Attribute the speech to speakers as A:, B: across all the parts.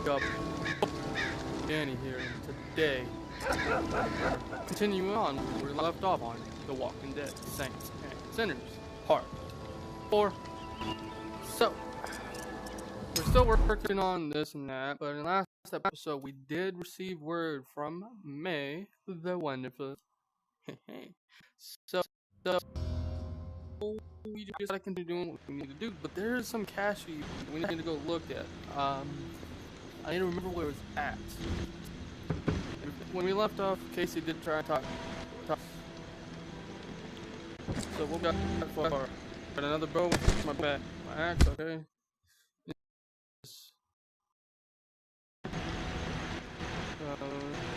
A: up? Danny here, and today, continuing on where we left off on The Walking Dead, Saints and Sinners, Part 4. So, we're still working on this and that, but in the last episode, we did receive word from May the Wonderful. so, we just gotta continue doing what we need to do, but there is some cache we need to go look at. I need to remember where it was at. When we left off, Casey did try and talk. So what we got for got another bow with my axe, okay.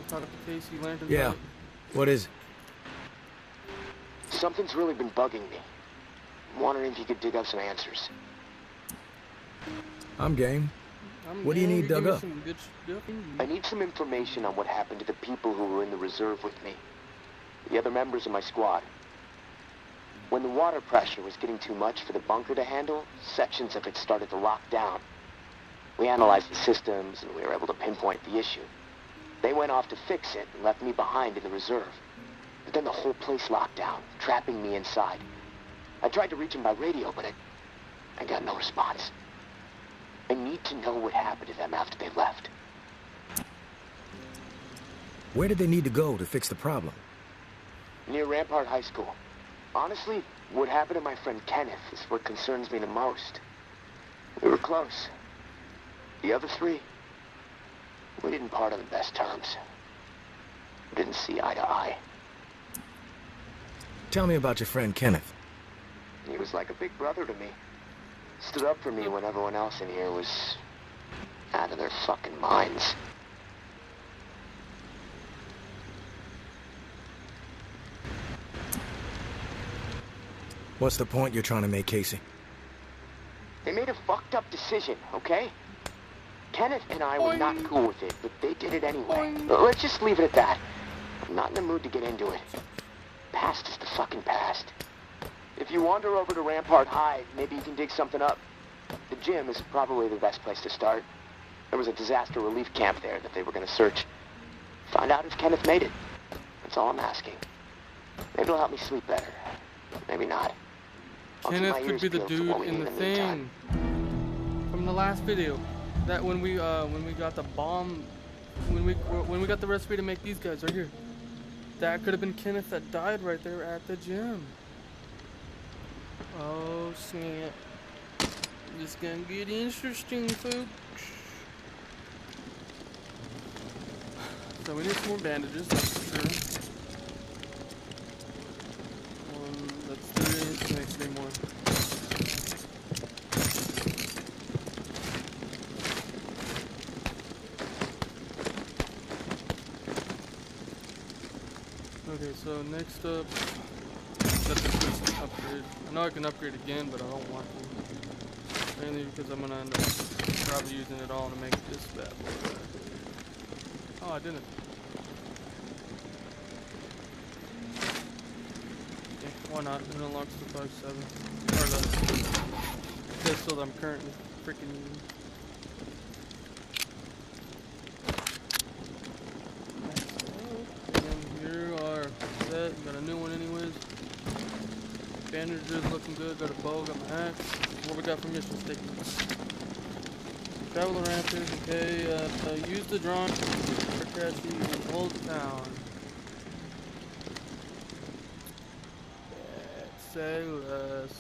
A: Talk to Casey, lantern.
B: Yeah. What is it?
C: Something's really been bugging me. I'm wondering if you could dig up some answers.
B: I'm game. What do you need dug up?
C: I need some information on what happened to the people who were in the reserve with me. The other members of my squad. When the water pressure was getting too much for the bunker to handle, sections of it started to lock down. We analyzed the systems and we were able to pinpoint the issue. They went off to fix it and left me behind in the reserve. But then the whole place locked down, trapping me inside. I tried to reach them by radio, but I got no response. I need to know what happened to them after they left.
B: Where did they need to go to fix the problem?
C: Near Rampart High School. Honestly, what happened to my friend Kenneth is what concerns me the most. We were close. The other three, we didn't part on the best terms. We didn't see eye to eye.
B: Tell me about your friend Kenneth.
C: He was like a big brother to me. Stood up for me when everyone else in here was out of their fucking minds.
B: What's the point you're trying to make, Casey?
C: They made a fucked up decision, okay? Kenneth and I were not cool with it, but they did it anyway. Let's just leave it at that. I'm not in the mood to get into it. Past is the fucking past. If you wander over to Rampart High, maybe you can dig something up. The gym is probably the best place to start. There was a disaster relief camp there that they were going to search. Find out if Kenneth made it. That's all I'm asking. Maybe it'll help me sleep better. Maybe not.
A: Kenneth could be the dude in the thing from the last video. That when we got the bomb, when we got the recipe to make these guys right here. That could have been Kenneth that died right there at the gym. Oh snap. This gonna get interesting, folks. So we need some more bandages, that's for sure. That's 3, next 3 more. Okay, so next up, let this upgrade. I know I can upgrade again, but I don't want to. Mainly because I'm gonna end up probably using it all to make this bad boy. Oh, I didn't. Okay, why not? It unlocks the 5.7. Or the pistol that I'm currently freaking using. Got a new one anyways. Bandages looking good. Got a bow, got my axe. What we got for mission statements? Travel the rampage, okay. Use the drone for catchy in Old Town.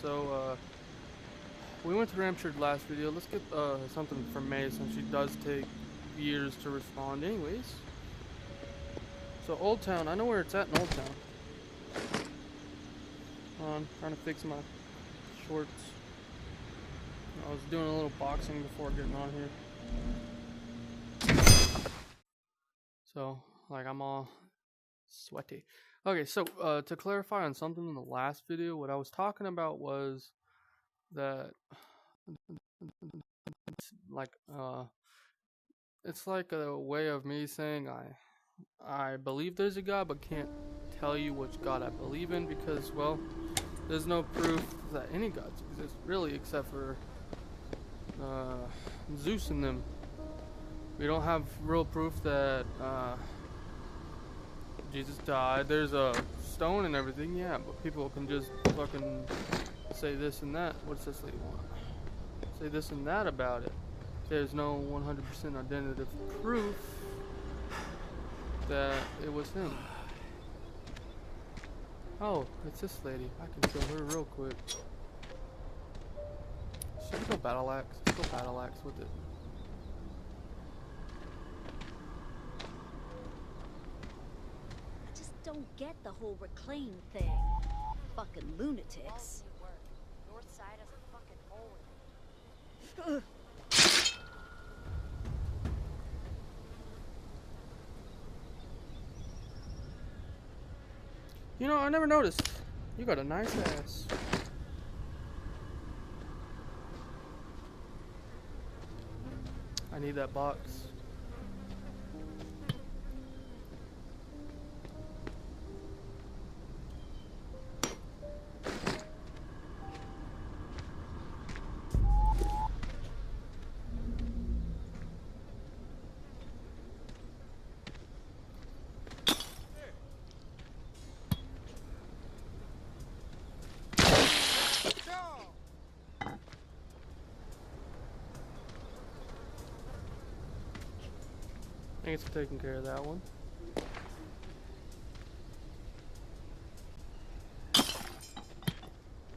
A: So we went to Ramshard last video. Let's get something from May since she does take years to respond anyways. So Old Town, I know where it's at in Old Town. I'm trying to fix my shorts. I was doing a little boxing before getting on here. So, like, I'm all sweaty. Okay, so, to clarify on something in the last video, what I was talking about was that, like, it's like a way of me saying I believe there's a God, but can't tell you which God I believe in because, well, there's no proof that any gods exist, really, except for Zeus and them. We don't have real proof that Jesus died. There's a stone and everything, yeah, but people can just fucking say this and that. What's this lady want? Say this and that about it. There's no 100% identity proof that it was him. Oh, it's this lady. I can kill her real quick. Should we go battle axe? Let's go battle axe with it.
D: I just don't get the whole reclaim thing. Fucking lunatics.
E: North side has a fucking hole in it.
A: You know, I never noticed. You got a nice ass. I need that box. Thanks for taking care of that one.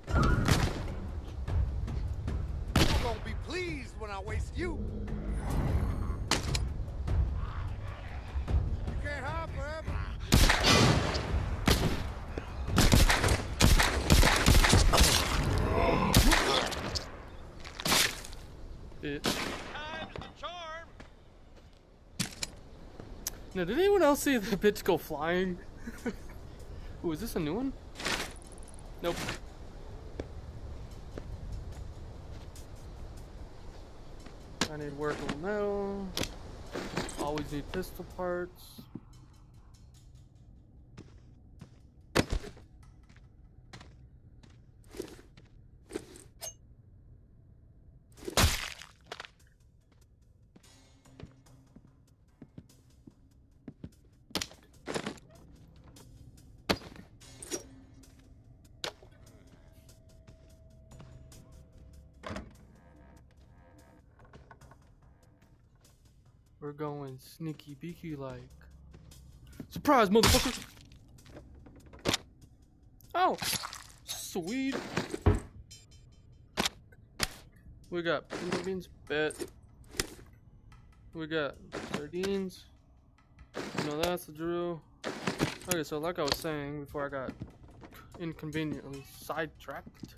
F: I'm gonna be pleased when I waste you. You can't hide forever.
A: Bitch. Now, did anyone else see the bitch go flying? Ooh, is this a new one? Nope. I need workable metal. Always need pistol parts. We're going sneaky beaky like. Surprise, motherfucker! Oh! Sweet! We got pinto beans, bet. We got sardines. No, that's the Drew. Okay, so like I was saying before I got inconveniently sidetracked.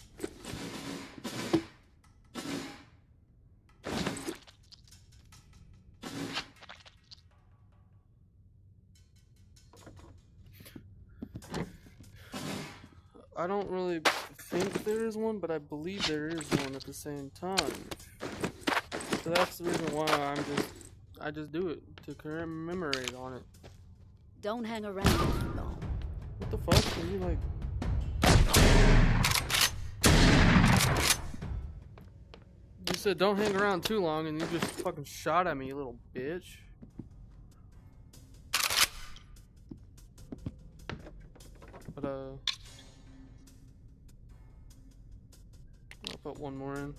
A: I don't really think there is one, but I believe there is one at the same time. So that's the reason why I just do it to commemorate on it.
D: Don't hang around too long.
A: What the fuck? Are you like? You said don't hang around too long, and you just fucking shot at me, you little bitch. But I'll put one more in.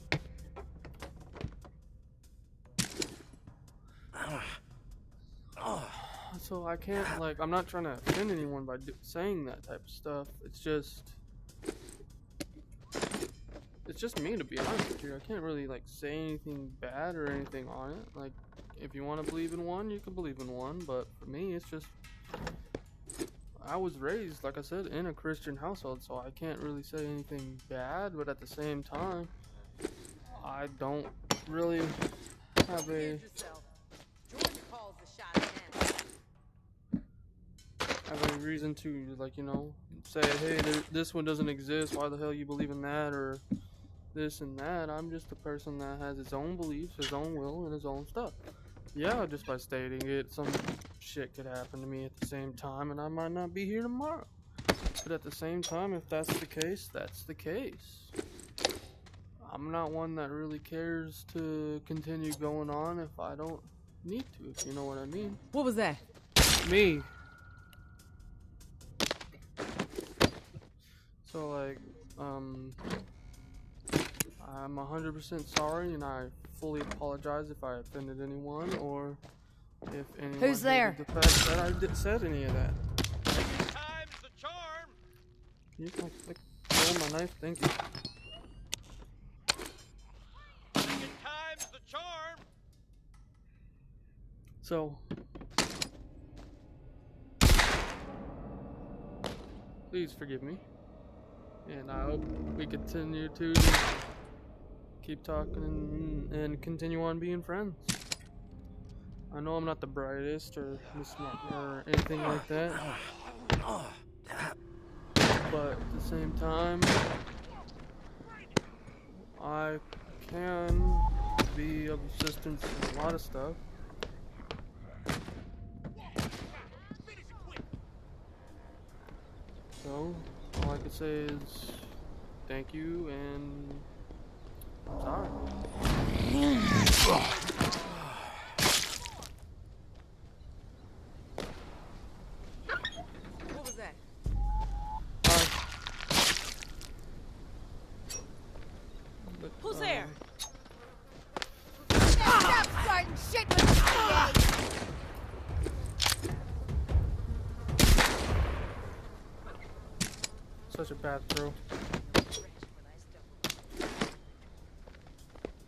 A: So I can't, like, I'm not trying to offend anyone by saying that type of stuff. It's just me, to be honest with you. I can't really, like, say anything bad or anything on it. Like, if you want to believe in one, you can believe in one. But for me, it's just, I was raised, like I said, in a Christian household, so I can't really say anything bad. But at the same time, I don't really have a reason to, like, you know, say, hey, this one doesn't exist, why the hell you believe in that, or this and that. I'm just a person that has his own beliefs, his own will, and his own stuff. Yeah, just by stating it, some shit could happen to me at the same time, and I might not be here tomorrow. But at the same time, if that's the case, that's the case. I'm not one that really cares to continue going on if I don't need to, if you know what I mean.
G: What was that?
A: Me. So like, I'm 100% sorry, and I fully apologize if I offended anyone, or if anyone
G: Who's there?
A: hated the fact that I said any of that.
F: Time's the charm.
A: You can like roll my knife, thank you.
F: Time's the charm.
A: So, please forgive me, and I hope we continue to keep talking and continue on being friends. I know I'm not the brightest or the smart or anything like that, but at the same time, I can be of assistance in a lot of stuff. So, all I can say is thank you, and I'm sorry.
G: What was that?
A: But,
G: Who's there?
E: Stop starting shit with me!
A: Such a bad throw.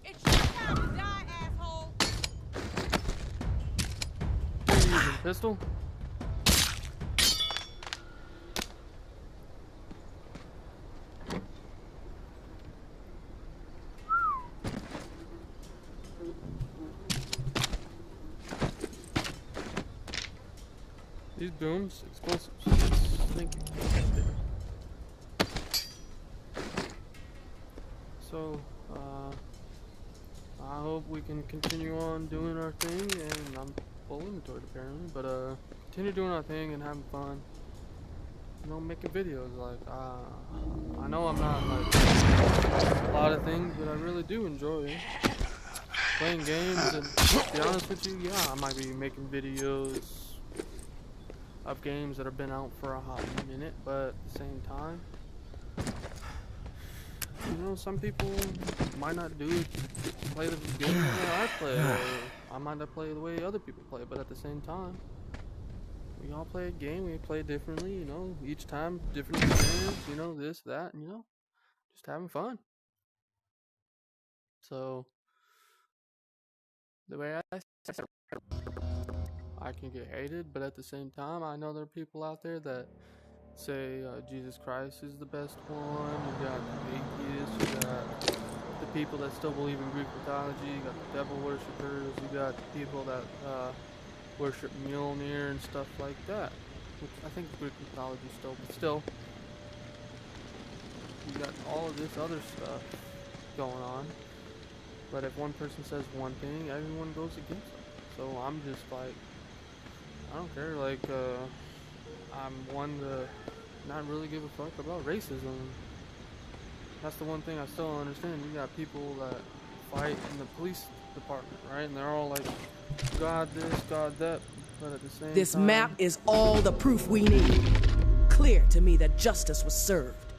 G: It's your time to die, asshole!
A: Are you using pistol? These booms, explosives. Thank you. So, I hope we can continue on doing our thing, and I'm full into it apparently, but continue doing our thing and having fun. You know, making videos. Like, I know I'm not like a lot of things, but I really do enjoy playing games. And to be honest with you, yeah, I might be making videos of games that have been out for a hot minute, but at the same time, you know, some people might not play the game the way I play, or I might not play the way other people play, but at the same time, we all play a game, we play differently, you know, each time, different experience, you know, this, that, and, you know, just having fun. So, the way I can get hated, but at the same time, I know there are people out there that say Jesus Christ is the best one. You got atheists, you got the people that still believe in Greek mythology, you got the devil worshippers, you got the people that worship Mjolnir and stuff like that, which I think Greek mythology still, but still, you got all of this other stuff going on. But if one person says one thing, everyone goes against them. So I'm just like, I don't care, like, I'm one to not really give a fuck about racism. That's the one thing I still don't understand. You got people that fight in the police department, right? And they're all like, God this, God that, but at the same
G: This
A: time,
G: map is all the proof we need. Clear to me that justice was served.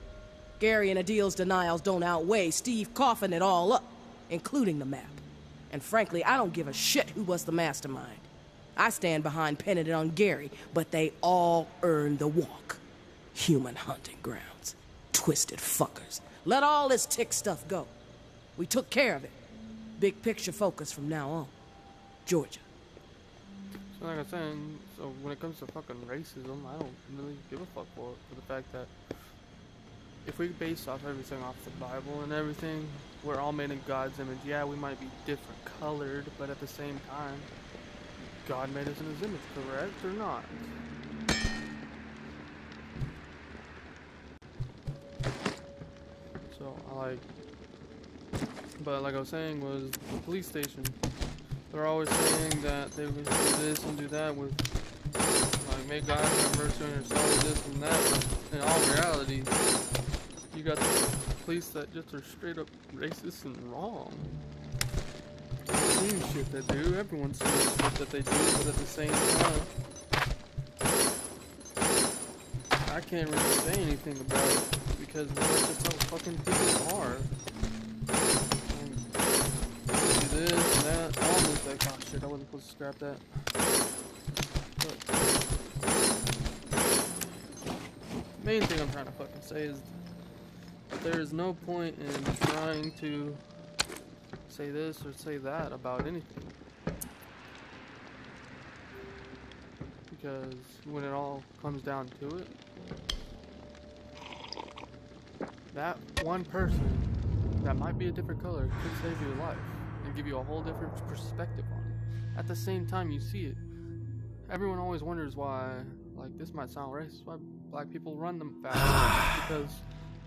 G: Gary and Adil's denials don't outweigh Steve coughing it all up, including the map. And frankly, I don't give a shit who was the mastermind. I stand behind pinning it on Gary, but they all earned the walk. Human hunting grounds. Twisted fuckers. Let all this tick stuff go. We took care of it. Big picture focus from now on. Georgia.
A: So like I was saying, so when it comes to fucking racism, I don't really give a fuck for the fact that if we base off everything off the Bible and everything, we're all made in God's image. Yeah, we might be different colored, but at the same time, God made us in his image, correct or not? So, but like I was saying, was the police station. They're always saying that they would do this and do that with, like, make God have mercy on yourself, this and that, but in all reality, you got the police that just are straight up racist and wrong. seen shit they do. Everyone's seen shit that they do, but at the same time, I can't really say anything about it because that's just how fucking people are. Do this and that, all this, like, oh shit, I wasn't supposed to scrap that. But main thing I'm trying to fucking say is there is no point in trying to say this or say that about anything. Because when it all comes down to it, that one person that might be a different color could save your life and give you a whole different perspective on it. At the same time you see it, everyone always wonders why, like, this might sound racist, why black people run them fast. Because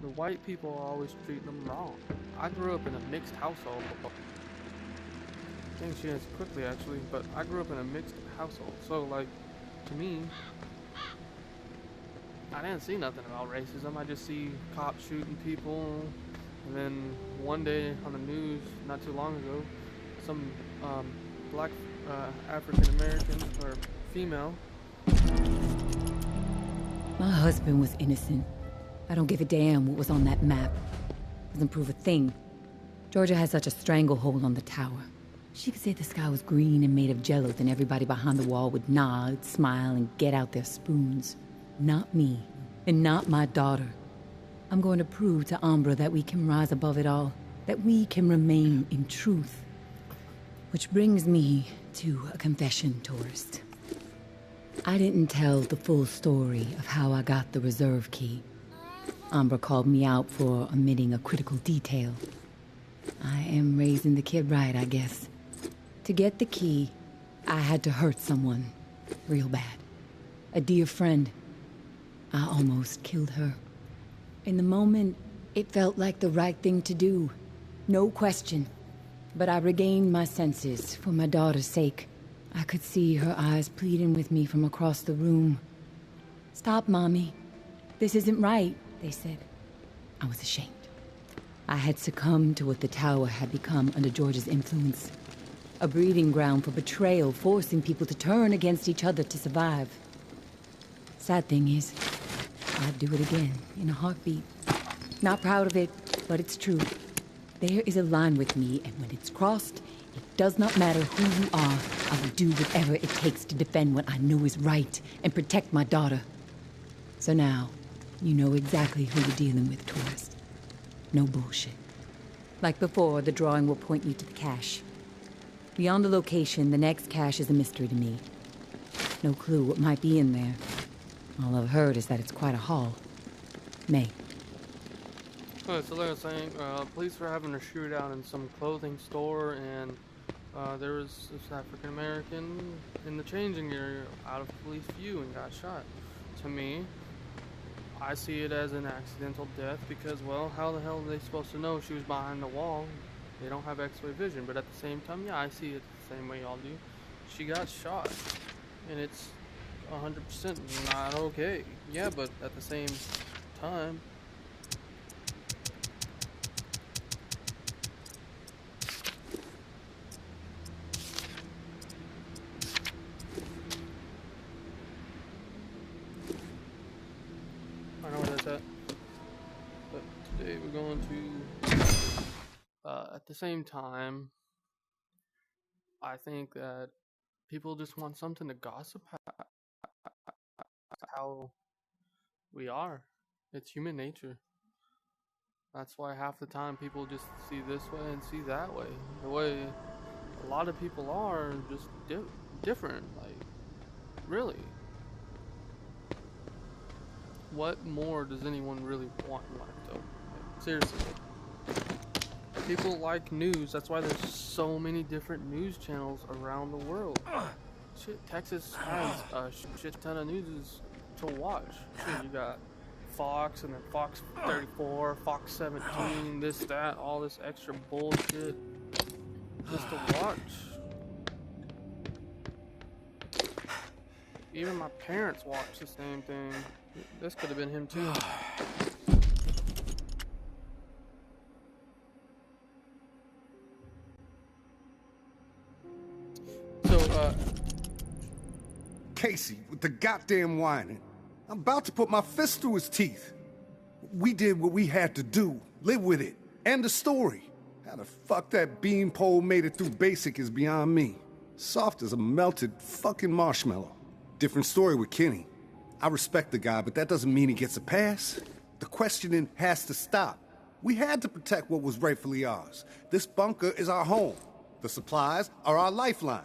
A: the white people are always treating them wrong. I grew up in a mixed household. Things changed quickly actually, but I grew up in a mixed household. So like, to me, I didn't see nothing about racism. I just see cops shooting people, and then one day on the news, not too long ago, some black African American or female.
H: My husband was innocent. I don't give a damn what was on that map. Doesn't prove a thing. Georgia has such a stranglehold on the tower. She could say the sky was green and made of jello, then everybody behind the wall would nod, smile, and get out their spoons. Not me, and not my daughter. I'm going to prove to Umbra that we can rise above it all, that we can remain in truth. Which brings me to a confession, tourist. I didn't tell the full story of how I got the reserve key. Umbra called me out for omitting a critical detail. I am raising the kid right, I guess. To get the key, I had to hurt someone. Real bad. A dear friend. I almost killed her. In the moment, it felt like the right thing to do. No question. But I regained my senses for my daughter's sake. I could see her eyes pleading with me from across the room. "Stop, Mommy. This isn't right," they said. I was ashamed. I had succumbed to what the tower had become under George's influence. A breeding ground for betrayal, forcing people to turn against each other to survive. Sad thing is, I'd do it again, in a heartbeat. Not proud of it, but it's true. There is a line with me, and when it's crossed, it does not matter who you are. I will do whatever it takes to defend what I know is right and protect my daughter. So now, you know exactly who you're dealing with, tourist. No bullshit. Like before, the drawing will point you to the cache. Beyond the location, the next cache is a mystery to me. No clue what might be in there. All I've heard is that it's quite a haul. May.
A: Alright, so like I was saying, police were having a shootout in some clothing store, and there was this African American in the changing area out of police view and got shot. To me, I see it as an accidental death because, well, how the hell are they supposed to know she was behind the wall? They don't have X-ray vision, but at the same time, yeah, I see it the same way y'all do. She got shot, and it's 100% not okay. Yeah, but at the same time, I know where that's at. But today we're going to, at the same time, I think that people just want something to gossip about. How we are. It's human nature. That's why half the time people just see this way and see that way. The way a lot of people are just different. Like, really. What more does anyone really want in life, though? Like, seriously. People like news. That's why there's so many different news channels around the world. Shit, Texas has a shit ton of news to watch. Shit, you got Fox, and then Fox 34, Fox 17, this, that, all this extra bullshit just to watch. Even my parents watch the same thing. This could have been him too.
I: Casey, with the goddamn whining. I'm about to put my fist through his teeth. We did what we had to do. Live with it. End the story. How the fuck that beanpole made it through basic is beyond me. Soft as a melted fucking marshmallow. Different story with Kenny. I respect the guy, but that doesn't mean he gets a pass. The questioning has to stop. We had to protect what was rightfully ours. This bunker is our home. The supplies are our lifeline.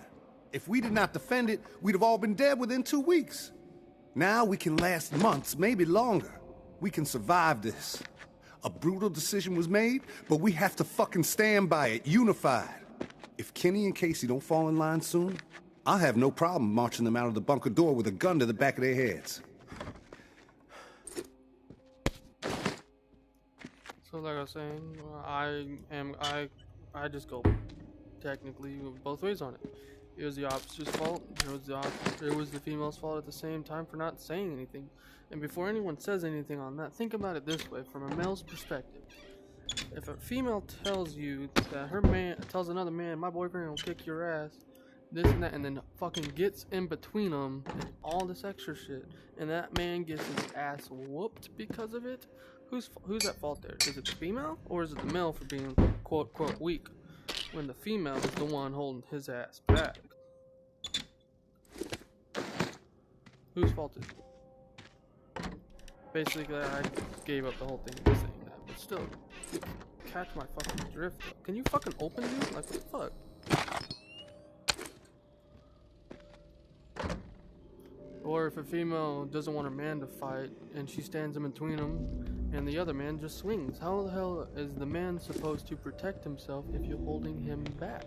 I: If we did not defend it, we'd have all been dead within 2 weeks. Now we can last months, maybe longer. We can survive this. A brutal decision was made, but we have to fucking stand by it, unified. If Kenny and Casey don't fall in line soon, I'll have no problem marching them out of the bunker door with a gun to the back of their heads.
A: So like I was saying, I just go technically both ways on it. It was the officer's fault. It was the female's fault at the same time for not saying anything. And before anyone says anything on that, think about it this way, from a male's perspective. If a female tells you that her man tells another man, my boyfriend will kick your ass, this and that, and then fucking gets in between them and all this extra shit, and that man gets his ass whooped because of it, who's at fault there? Is it the female, or is it the male for being quote quote weak, when the female is the one holding his ass back? Whose fault is it? Basically, I gave up the whole thing by saying that, but still, catch my fucking drift. Can you fucking open me? Like, what the fuck? Or if a female doesn't want her man to fight and she stands in between them and the other man just swings, how the hell is the man supposed to protect himself if you're holding him back?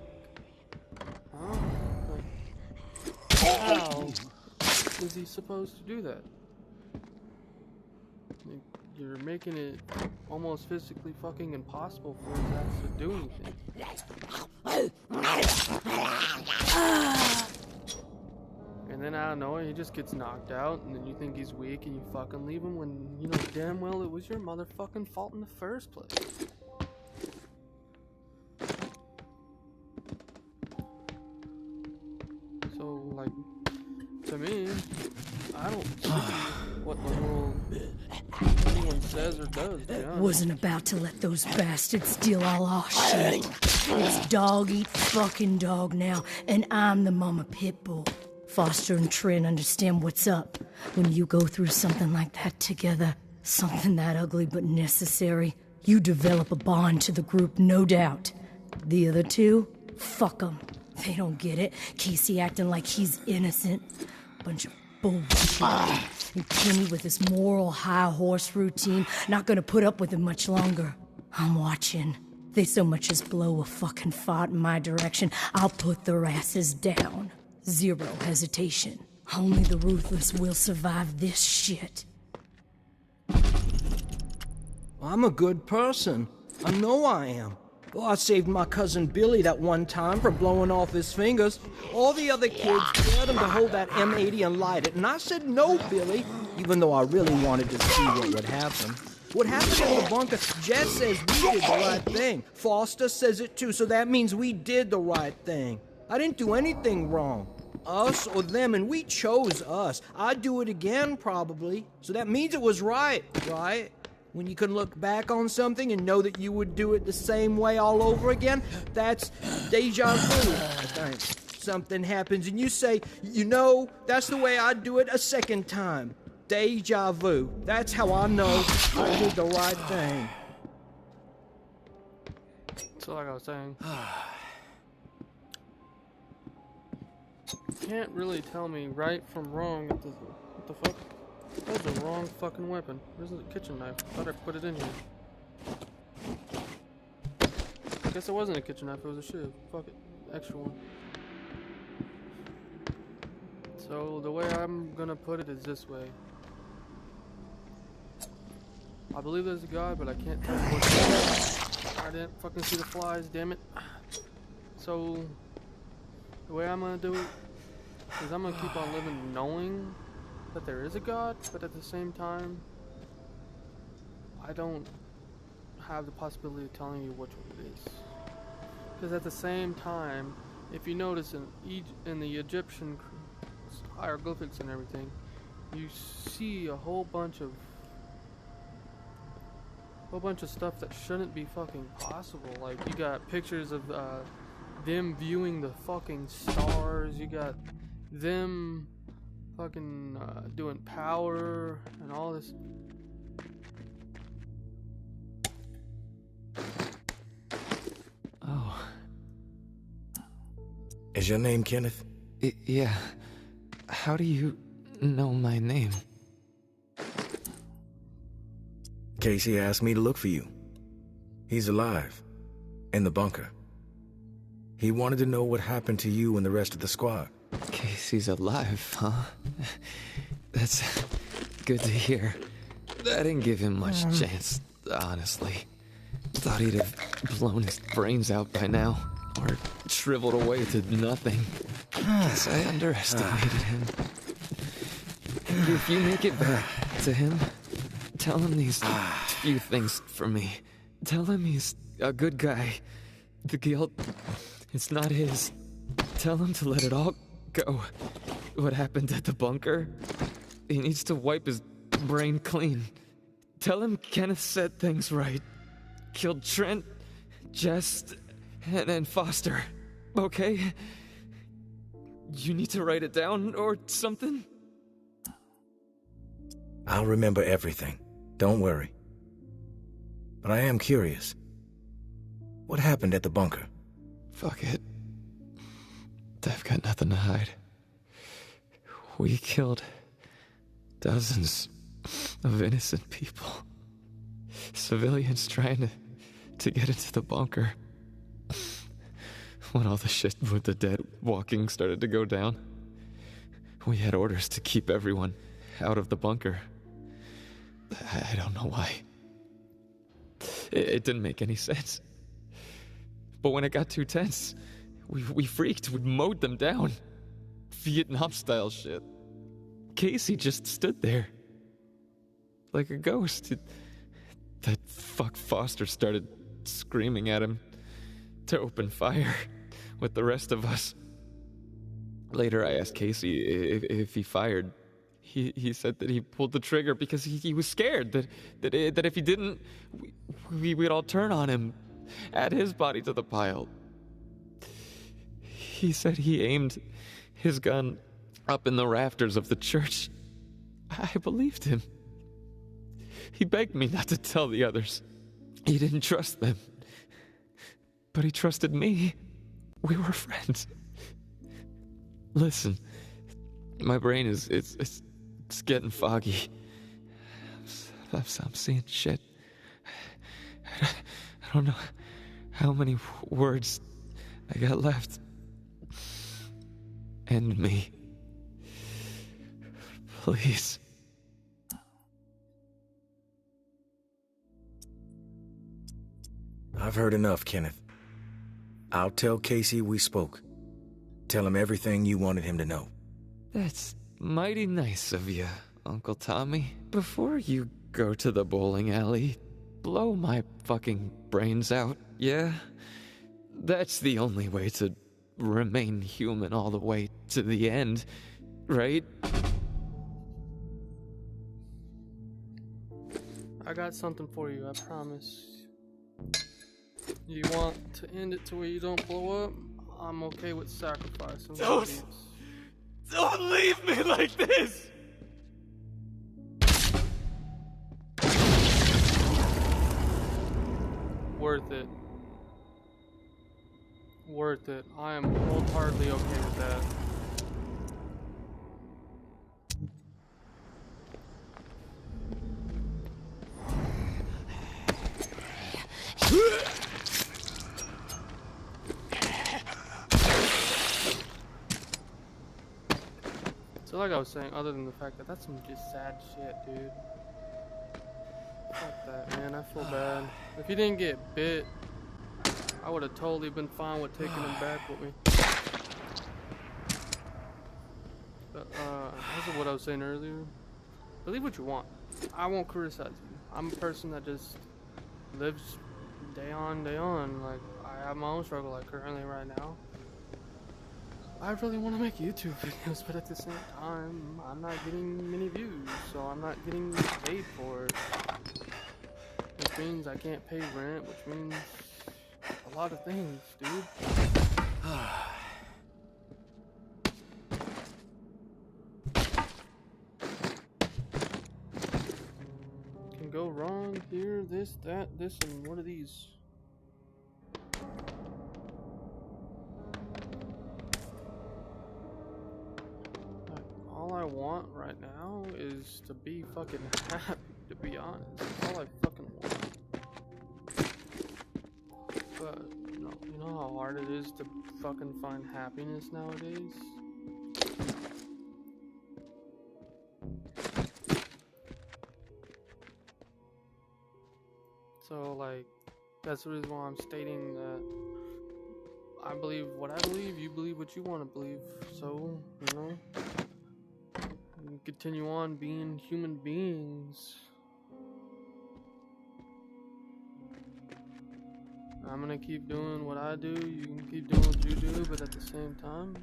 A: Huh? Like, how is he supposed to do that? Like, you're making it almost physically fucking impossible for his ass to do anything. And then I don't know, he just gets knocked out, and then you think he's weak, and you fucking leave him when you know damn well it was your motherfucking fault in the first place. So, like, to me, I don't see what in the world anyone says or does, to be honest.
J: Wasn't about to let those bastards steal all our shit. It's dog eat fucking dog now, and I'm the mama pit bull. Foster and Trin understand what's up when you go through something like that together. Something that ugly but necessary. You develop a bond to the group, no doubt. The other two? Fuck them. They don't get it. Casey acting like he's innocent. Bunch of bullshit. And Kenny with his moral high horse routine, not gonna put up with it much longer. I'm watching. They so much as blow a fucking fart in my direction, I'll put their asses down. Zero hesitation. Only the ruthless will survive this shit.
K: I'm a good person. I know I am. Well, I saved my cousin Billy that one time from blowing off his fingers. All the other kids dared him to hold that M80 and light it, and I said no, Billy, even though I really wanted to see what would happen. What happened in the bunker, Jess says we did the right thing. Foster says it too, so that means we did the right thing. I didn't do anything wrong. Us or them, and we chose us. I'd do it again, probably. So that means it was right, right? When you can look back on something and know that you would do it the same way all over again, that's deja vu, I think. Something happens and you say, you know, that's the way I'd do it a second time. Deja vu. That's how I know I did the right thing.
A: So like I was saying, you can't really tell me right from wrong at this. What the fuck? That was the wrong fucking weapon. Where's the kitchen knife? I thought I put it in here. I guess it wasn't a kitchen knife, it was a shiv. Fuck it. Extra one. So the way I'm gonna put it is this way. I believe there's a guy, but I can't tell what. I didn't fucking see the flies, damn it. So the way I'm gonna do it is I'm gonna keep on living knowing that there is a God, but at the same time, I don't have the possibility of telling you which one it is. Because at the same time, if you notice in the Egyptian hieroglyphics and everything, you see a whole bunch of stuff that shouldn't be fucking possible. Like, you got pictures of them viewing the fucking stars. You got them fucking doing power and all this.
B: Oh. Is your name Kenneth?
L: Yeah. How do you know my name?
B: Casey asked me to look for you. He's alive. In the bunker. He wanted to know what happened to you and the rest of the squad.
L: Casey's alive, huh? That's good to hear. I didn't give him much chance, honestly. Thought he'd have blown his brains out by now, or shriveled away to nothing. Guess I underestimated him. If you make it back to him, tell him these few things for me. Tell him he's a good guy. The guilt, it's not his. Tell him to let it all go. What happened at the bunker? He needs to wipe his brain clean. Tell him Kenneth said things right. Killed Trent, Jess, and Foster. Okay? You need to write it down or something?
B: I'll remember everything. Don't worry. But I am curious. What happened at the bunker?
L: Fuck it. I've got nothing to hide. We killed dozens of innocent people. Civilians trying to get into the bunker. When all the shit with the dead walking started to go down, we had orders to keep everyone out of the bunker. I don't know why. It didn't make any sense. But when it got too tense, we freaked. We mowed them down. Vietnam-style shit. Casey just stood there. Like a ghost. That fuck Foster started screaming at him to open fire with the rest of us. Later I asked Casey if he fired. He said that he pulled the trigger because he was scared that if he didn't, we'd all turn on him, add his body to the pile. He said he aimed his gun up in the rafters of the church. I believed him. He begged me not to tell the others. He didn't trust them. But he trusted me. We were friends. Listen, my brain is getting foggy. I'm seeing shit. I don't know how many words I got left. End me. Please.
B: I've heard enough, Kenneth. I'll tell Casey we spoke. Tell him everything you wanted him to know.
L: That's mighty nice of you, Uncle Tommy. Before you go to the bowling alley, blow my fucking brains out, yeah? That's the only way to remain human all the way to the end, right?
A: I got something for you, I promise. You want to end it to where you don't blow up? I'm okay with sacrificing.
L: Don't leave me like this!
A: Worth it. Worth it. I am wholeheartedly okay with that. So like I was saying, other than the fact that that's some just sad shit, dude. Fuck that, man. I feel bad. If he didn't get bit, I would have totally been fine with taking him back with me. But, this is what I was saying earlier. Believe what you want. I won't criticize you. I'm a person that just lives day on, day on. Like, I have my own struggle, like, currently right now. I really want to make YouTube videos, but at the same time, I'm not getting many views, so I'm not getting paid for it. Which means I can't pay rent, which means a lot of things, dude. Can go wrong here, this, that, this, and what are these? All I want right now is to be fucking happy, to be honest. That's all I fucking want. But, you know how hard it is to fucking find happiness nowadays? So, like, that's the reason why I'm stating that I believe what I believe, you believe what you want to believe. So, you know, continue on being human beings. I'm gonna keep doing what I do, you can keep doing what you do, but at the same time,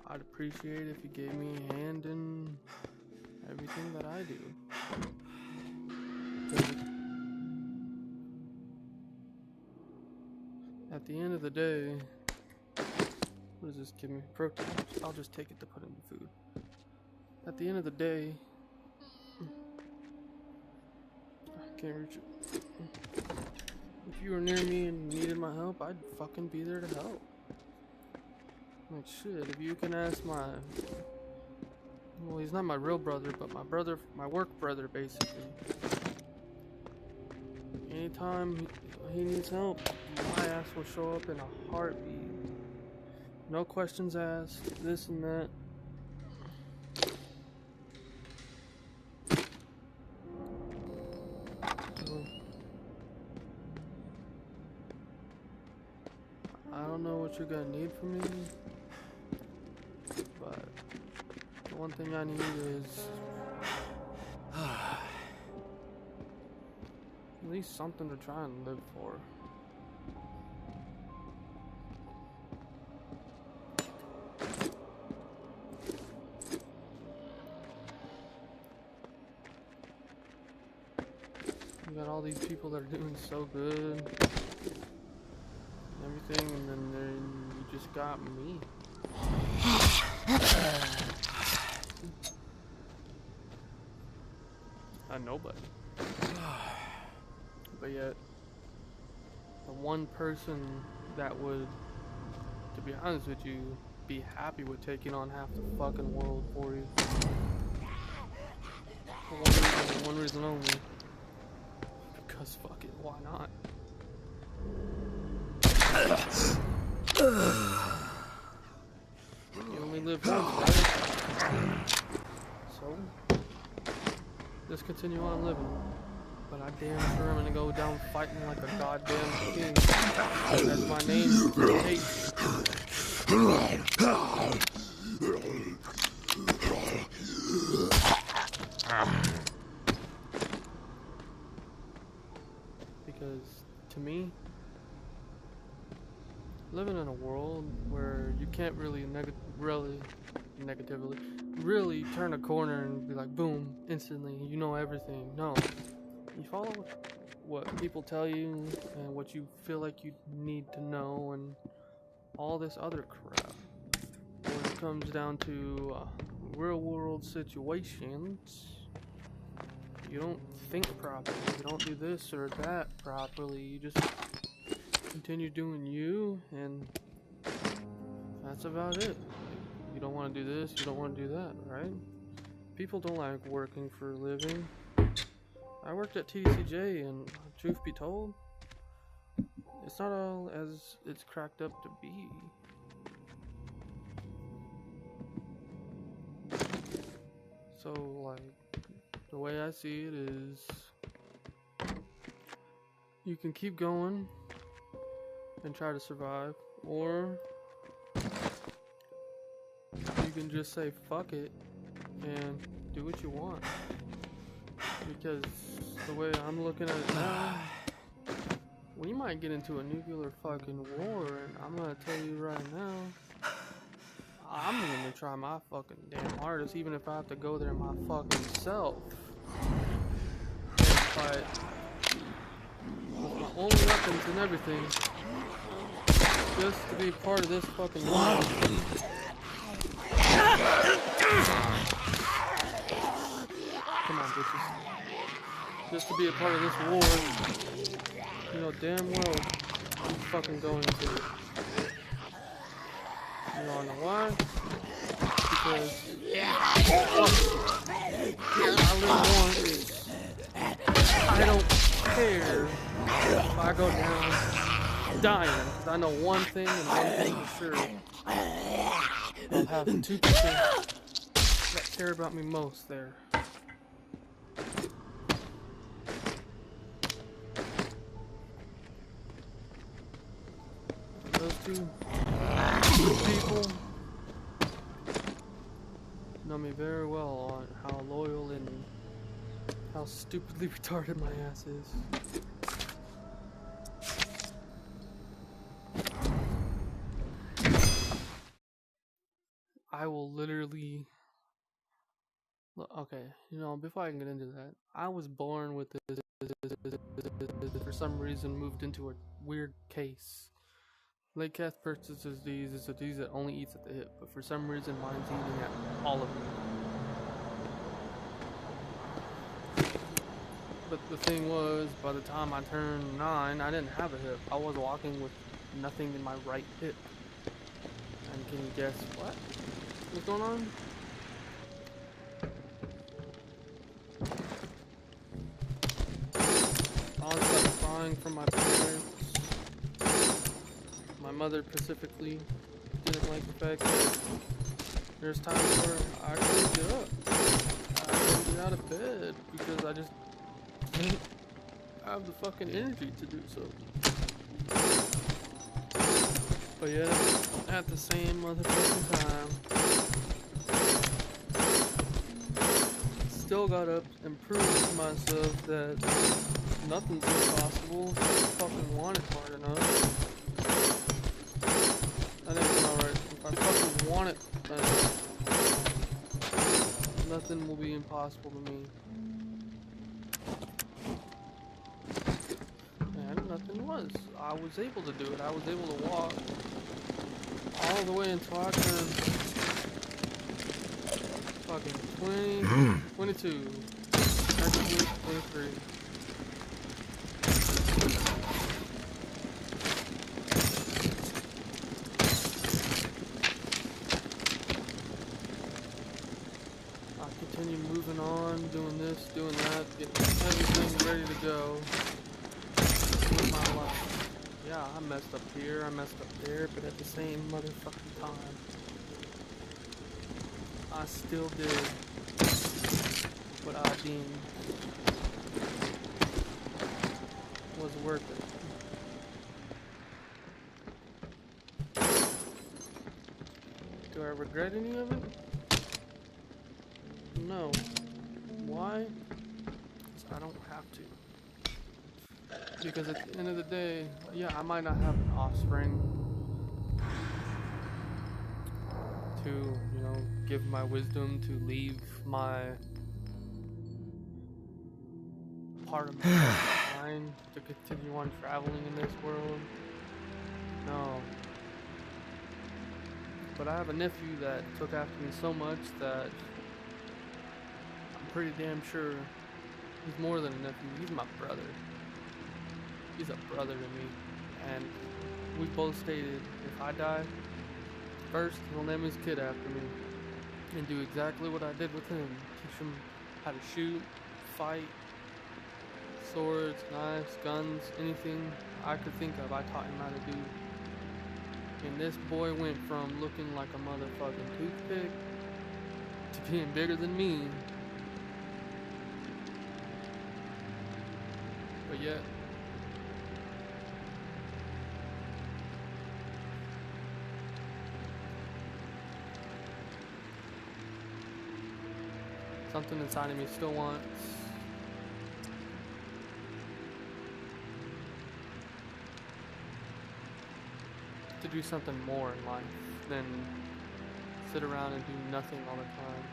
A: I'd appreciate if you gave me a hand in everything that I do. At the end of the day, what does this give me? Protein. I'll just take it to put in the food. At the end of the day, I can't reach it. If you were near me and needed my help, I'd fucking be there to help. Like shit, if you can ask my, well, he's not my real brother, but my brother, my work brother basically. Anytime he needs help, my ass will show up in a heartbeat. No questions asked, this and that. I don't know what you're gonna need from me, but the one thing I need is at least something to try and live for. You got all these people that are doing so good. Everything, and then you just got me. A nobody. But yet, the one person that would, to be honest with you, be happy with taking on half the fucking world for you. For one reason only. Because fuck it, why not? You only live once, right? So, just continue on living. But I damn sure I'm gonna go down fighting like a goddamn king. As my name dictates. Because, to me, living in a world where you can't really really turn a corner and be like, boom, instantly, you know everything. No. You follow what people tell you and what you feel like you need to know and all this other crap. When it comes down to real world situations, you don't think properly. You don't do this or that properly. You just continue doing you, and that's about it. You don't want to do this, you don't want to do that, right? People don't like working for a living. I worked at TDCJ, and truth be told, it's not all as it's cracked up to be. So, like, the way I see it is, you can keep going and try to survive, or you can just say fuck it and do what you want. Because the way I'm looking at it now, we might get into a nuclear fucking war, and I'm gonna tell you right now, try my fucking damn hardest, even if I have to go there my fucking self and fight with my own weapons and everything, just to be part of this fucking war. Come on, bitches. Just to be a part of this war, you know damn well I'm fucking going to. You wanna know why? Because I live once. I don't care if I go down dying. 'Cause I know one thing and one thing for sure. I'll have the 2% that care about me most there. Those two people know me very well on how loyal and how stupidly retarded my ass is. I will literally... Okay, you know, before I can get into that, I was born with this, for some reason moved into a weird case. Late Cath-Pertz's disease is a disease that only eats at the hip, but for some reason mine's eating at all of me. But the thing was, by the time I turned 9, I didn't have a hip. I was walking with nothing in my right hip. And can you guess what? What's going on? I was crying from my parents. My mother specifically didn't like the fact that there's times where I couldn't get up. I couldn't get out of bed because I just didn't have the fucking energy to do so. But yeah, at the same motherfucking time, still got up and proved to myself that nothing's impossible if I fucking want it hard enough. I think it's alright. If I fucking want it enough, nothing will be impossible to me. And nothing was. I was able to do it. I was able to walk all the way until I turned fucking 20, 22, 23. Continue moving on, doing this, doing that, getting everything ready to go with my life. Yeah, I messed up here, I messed up there, but at the same motherfucking time, I still did what I deemed was worth it. Do I regret any of it? No. Why? Because I don't have to. Because at the end of the day, yeah, I might not have an offspring to, you know, give my wisdom, to leave my part of my mind to continue on traveling in this world. No. But I have a nephew that took after me so much that pretty damn sure he's more than a nephew. He's my brother. He's a brother to me. And we both stated if I die first, he'll name his kid after me and do exactly what I did with him. Teach him how to shoot, fight, swords, knives, guns, anything I could think of, I taught him how to do. And this boy went from looking like a motherfucking toothpick to being bigger than me. But yet, something inside of me still wants to do something more in life than sit around and do nothing all the time.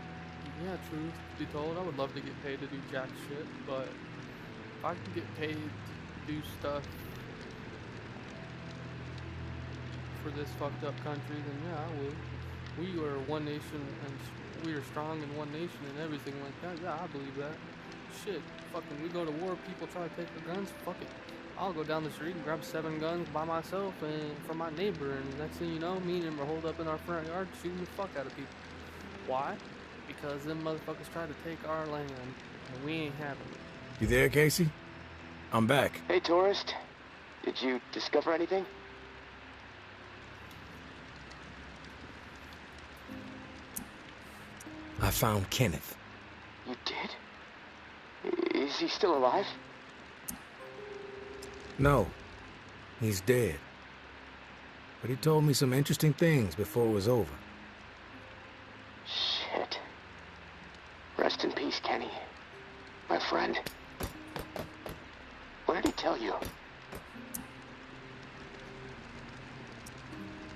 A: Yeah, truth be told, I would love to get paid to do jack shit, but if I could get paid to do stuff for this fucked up country, then yeah, I would. We are one nation, and we are strong in one nation and everything like that. Yeah, I believe that. Shit, fucking, we go to war, people try to take our guns, fuck it. I'll go down the street and grab 7 guns by myself and from my neighbor, and next thing you know, me and him are holed up in our front yard shooting the fuck out of people. Why? Because them motherfuckers tried to take our land, and we ain't having it.
B: You there, Casey? I'm back.
C: Hey, tourist. Did you discover anything?
B: I found Kenneth.
C: You did? Is he still alive?
B: No, he's dead. But he told me some interesting things before it was over.
C: Shit. Rest in peace, Kenny. My friend. What did he tell you?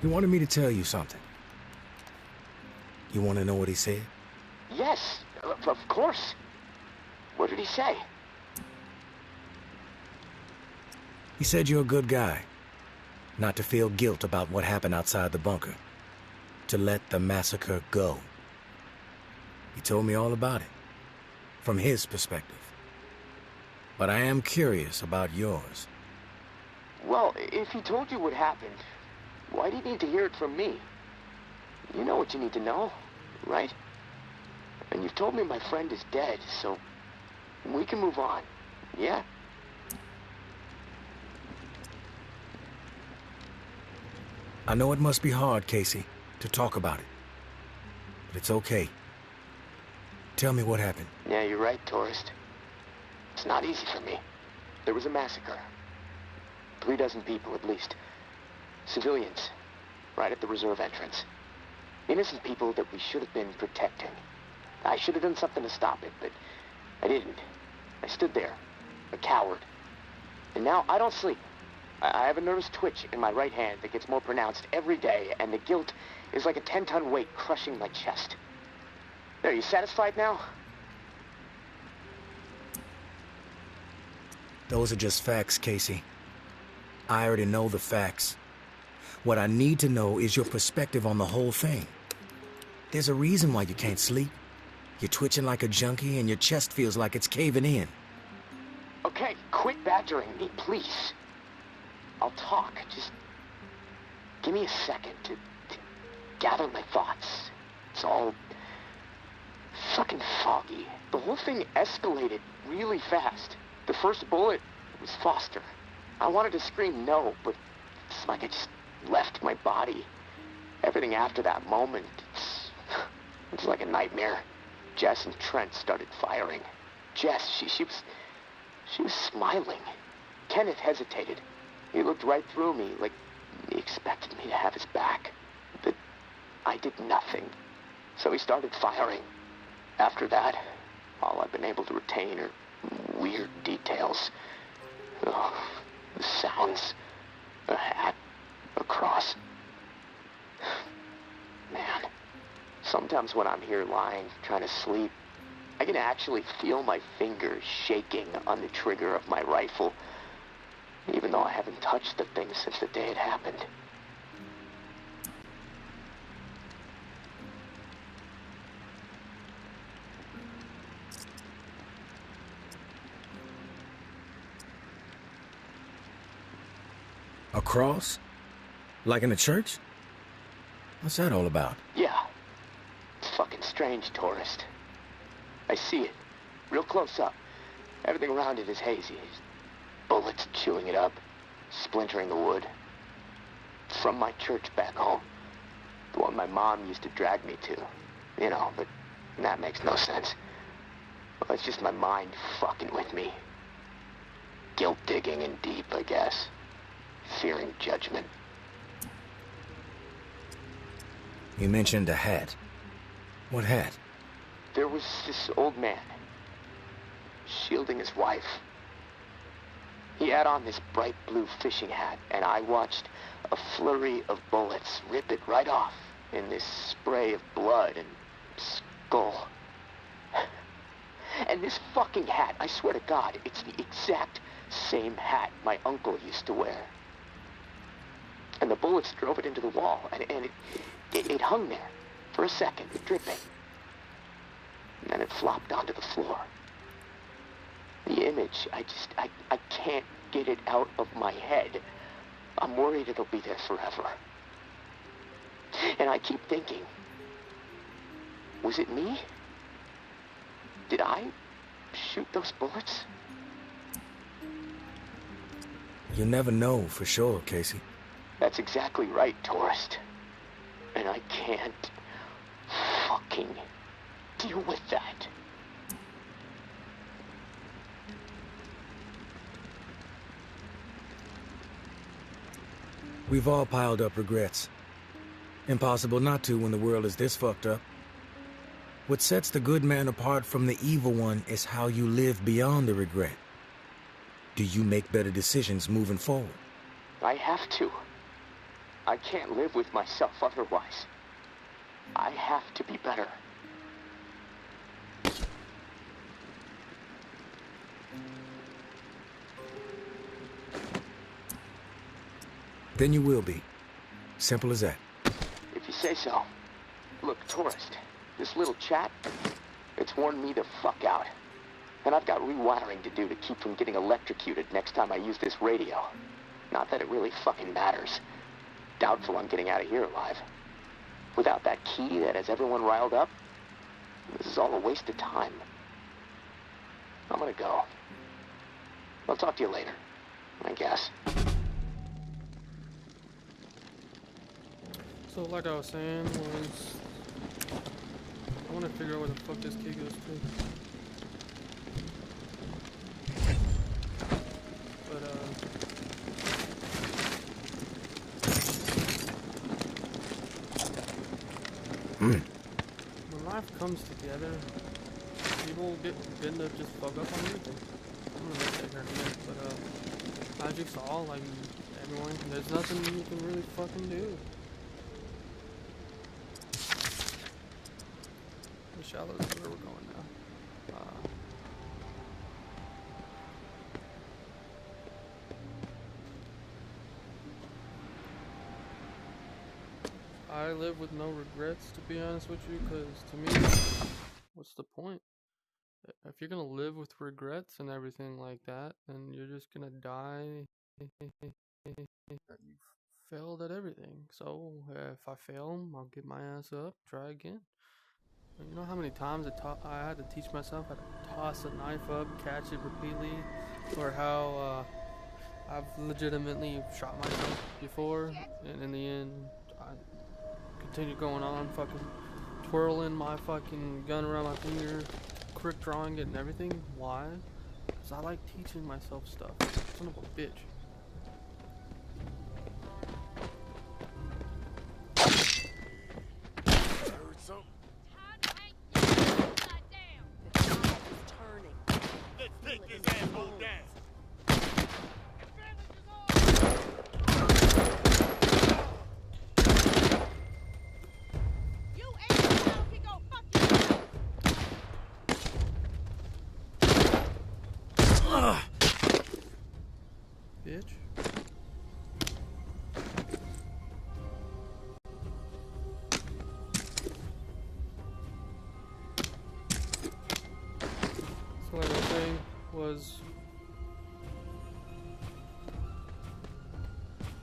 B: He wanted me to tell you something. You want to know what he said?
C: Yes, of course. What did he say?
B: He said you're a good guy. Not to feel guilt about what happened outside the bunker. To let the massacre go. He told me all about it. From his perspective. But I am curious about yours.
C: Well, if he told you what happened, why do you need to hear it from me? You know what you need to know, right? And you've told me my friend is dead, so we can move on, yeah?
B: I know it must be hard, Casey, to talk about it. But it's okay. Tell me what happened.
C: Yeah, you're right, tourist. It's not easy for me. There was a massacre. 36 people, at least. Civilians. Right at the reserve entrance. Innocent people that we should have been protecting. I should have done something to stop it, but I didn't. I stood there, a coward. And now I don't sleep. I have a nervous twitch in my right hand that gets more pronounced every day, and the guilt is like a 10-ton weight crushing my chest. There, you satisfied now?
B: Those are just facts, Casey. I already know the facts. What I need to know is your perspective on the whole thing. There's a reason why you can't sleep. You're twitching like a junkie and your chest feels like it's caving in.
C: Okay, quit badgering me, please. I'll talk. Just give me a second to gather my thoughts. It's all fucking foggy. The whole thing escalated really fast. The first bullet was Foster. I wanted to scream no, but it's like I just left my body. Everything after that moment, it's like a nightmare. Jess and Trent started firing. Jess, she was smiling. Kenneth hesitated. He looked right through me, like he expected me to have his back. But I did nothing. So he started firing. After that, all I've been able to retain are weird details. Oh, the sounds. A hat. A cross. Man. Sometimes when I'm here lying, trying to sleep, I can actually feel my fingers shaking on the trigger of my rifle, even though I haven't touched the thing since the day it happened.
B: A cross? Like in a church? What's that all about?
C: Yeah. It's fucking strange, tourist. I see it. Real close up. Everything around it is hazy. Bullets chewing it up. Splintering the wood. It's from my church back home. The one my mom used to drag me to. You know, but that makes no sense. Well, it's just my mind fucking with me. Guilt digging in deep, I guess. Fearing judgment.
B: You mentioned a hat. What hat?
C: There was this old man, shielding his wife. He had on this bright blue fishing hat, and I watched a flurry of bullets rip it right off in this spray of blood and skull. And this fucking hat, I swear to God, it's the exact same hat my uncle used to wear. And the bullets drove it into the wall, and it hung there for a second, dripping. And then it flopped onto the floor. The image, I can't get it out of my head. I'm worried it'll be there forever. And I keep thinking, was it me? Did I shoot those bullets?
B: You never know for sure, Casey.
C: That's exactly right, tourist. And I can't fucking deal with that.
B: We've all piled up regrets. Impossible not to when the world is this fucked up. What sets the good man apart from the evil one is how you live beyond the regret. Do you make better decisions moving forward?
C: I have to. I can't live with myself otherwise. I have to be better.
B: Then you will be. Simple as that.
C: If you say so. Look, tourist, this little chat, it's worn me the fuck out. And I've got rewiring to do to keep from getting electrocuted next time I use this radio. Not that it really fucking matters. Doubtful I'm getting out of here alive. Without that key that has everyone riled up, this is all a waste of time. I'm gonna go. I'll talk to you later, I guess.
A: So like I was saying was, I want to figure out where the fuck this key goes to. But when life comes together, people tend to just fuck up on everything. I'm gonna make that here in a minute, but as you saw, like everyone, there's nothing you can really fucking do. The shallows is where we're going now. I live with no regrets, to be honest with you, because to me, what's the point? If you're gonna live with regrets and everything like that, then you're just gonna die. You failed at everything. So if I fail, I'll get my ass up, try again. You know how many times I had to teach myself how to toss a knife up, catch it repeatedly, or how I've legitimately shot myself before, and in the end, I continue going on, fucking twirling my fucking gun around my finger, quick drawing it and everything. Why? Because I like teaching myself stuff. Son of a bitch. Bitch. So what I was saying was,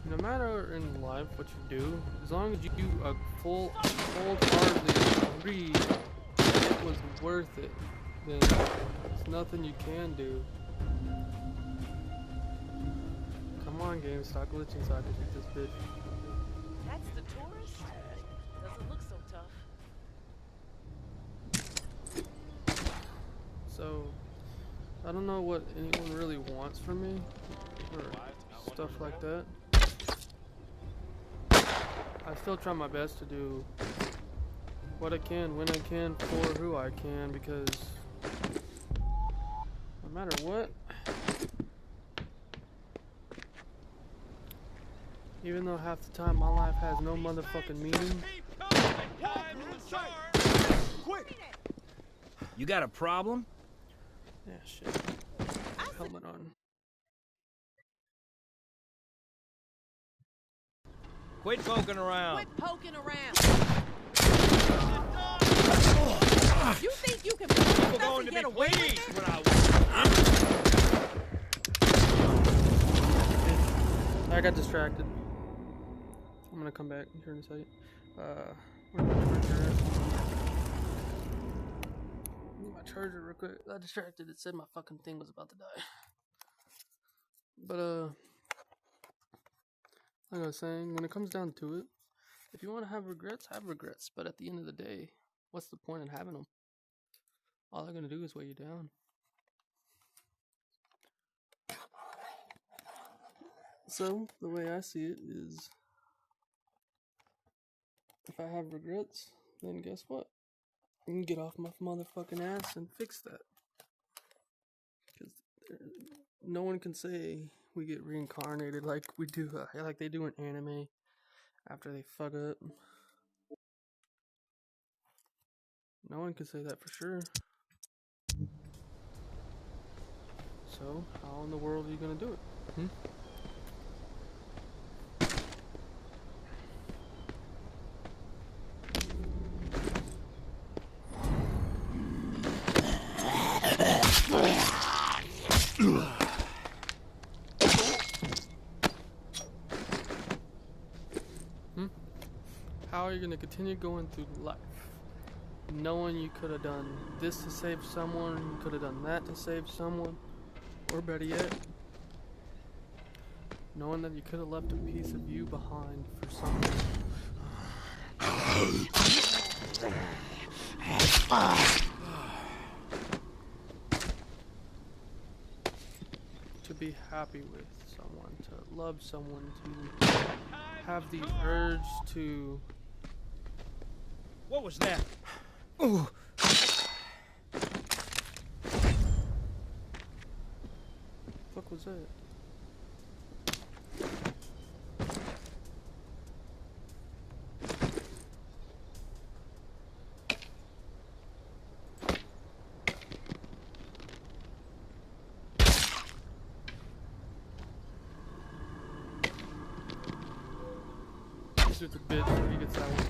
A: no matter in life what you do, as long as you do a wholeheartedly agree it was worth it, then there's nothing you can do. Come on, game, stop glitching so I can shoot this bitch.
M: That's the tourist? Doesn't look so tough.
A: So, I don't know what anyone really wants from me, or stuff like that. I still try my best to do what I can, when I can, for who I can, because no matter what, even though half the time my life has no motherfucking meaning,
F: Time's the charm.
K: Quick! You got a problem?
A: Yeah, shit. Helmet on.
K: Quit poking around.
M: Quit poking around. You think you can
F: People
M: us
F: going
M: and
F: to
M: get
F: be
M: away with
F: pleased
M: it?
F: when I
A: I got distracted. I'm gonna come back here in a second. Where's my charger at? Need my charger real quick. I got distracted. It said my fucking thing was about to die. But like I was saying, when it comes down to it, if you want to have regrets, have regrets. But at the end of the day, what's the point in having them? All they're gonna do is weigh you down. So, the way I see it is, if I have regrets, then guess what? I can get off my motherfucking ass and fix that. Because no one can say we get reincarnated like we do, like they do in anime after they fuck up. No one can say that for sure. So, how in the world are you gonna do it? How are you gonna continue going through life knowing you could have done this to save someone, you could have done that to save someone, or better yet, knowing that you could have left a piece of you behind for someone? To be happy with someone, to love someone, to have the urge to...
K: What was that? Ooh.
A: Fuck was that? He's just a bitch when he gets that one.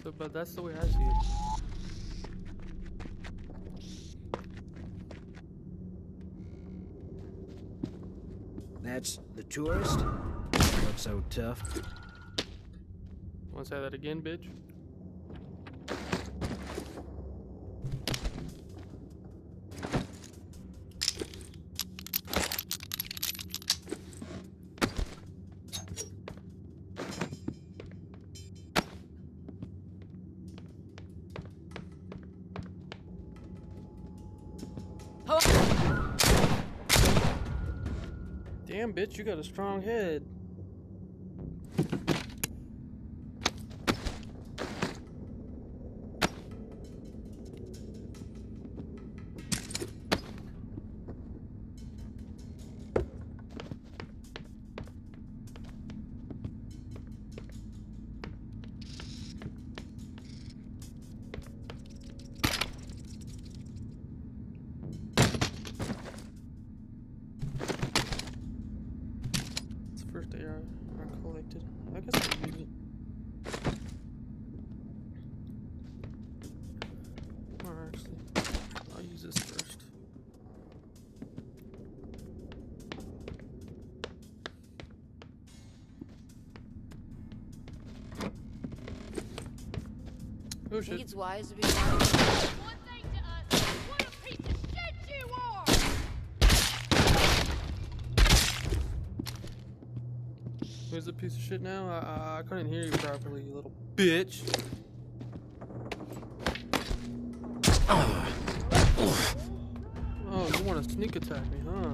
A: So, but that's the way I see it.
K: That's the tourist? Looks so tough.
A: Wanna say that again, bitch? Damn, bitch, you got a strong head. First AR collected. I guess I'll use it. Or actually, I'll use this first. Oh shit.
M: Think it's wise to be
A: Who's a piece of shit now? I couldn't hear you properly, you little bitch. Oh, you want to sneak attack me, huh?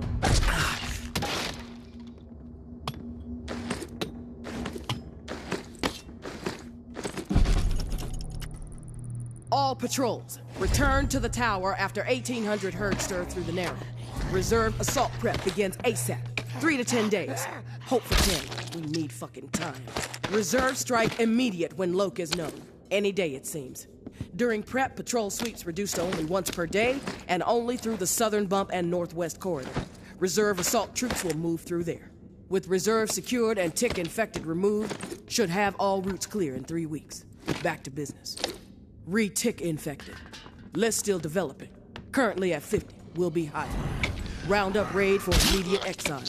G: All patrols, return to the tower after 1800 herd stir through the Narrow. Reserve assault prep begins ASAP. 3 to 10 days. Hope for 10. We need fucking time. Reserve strike immediate when Loke is known. Any day, it seems. During prep, patrol sweeps reduced to only once per day, and only through the southern bump and northwest corridor. Reserve assault troops will move through there. With reserve secured and tick infected removed, should have all routes clear in 3 weeks. Back to business. Re-tick infected. List still developing. Currently at 50. Will be higher. Roundup raid for immediate exile.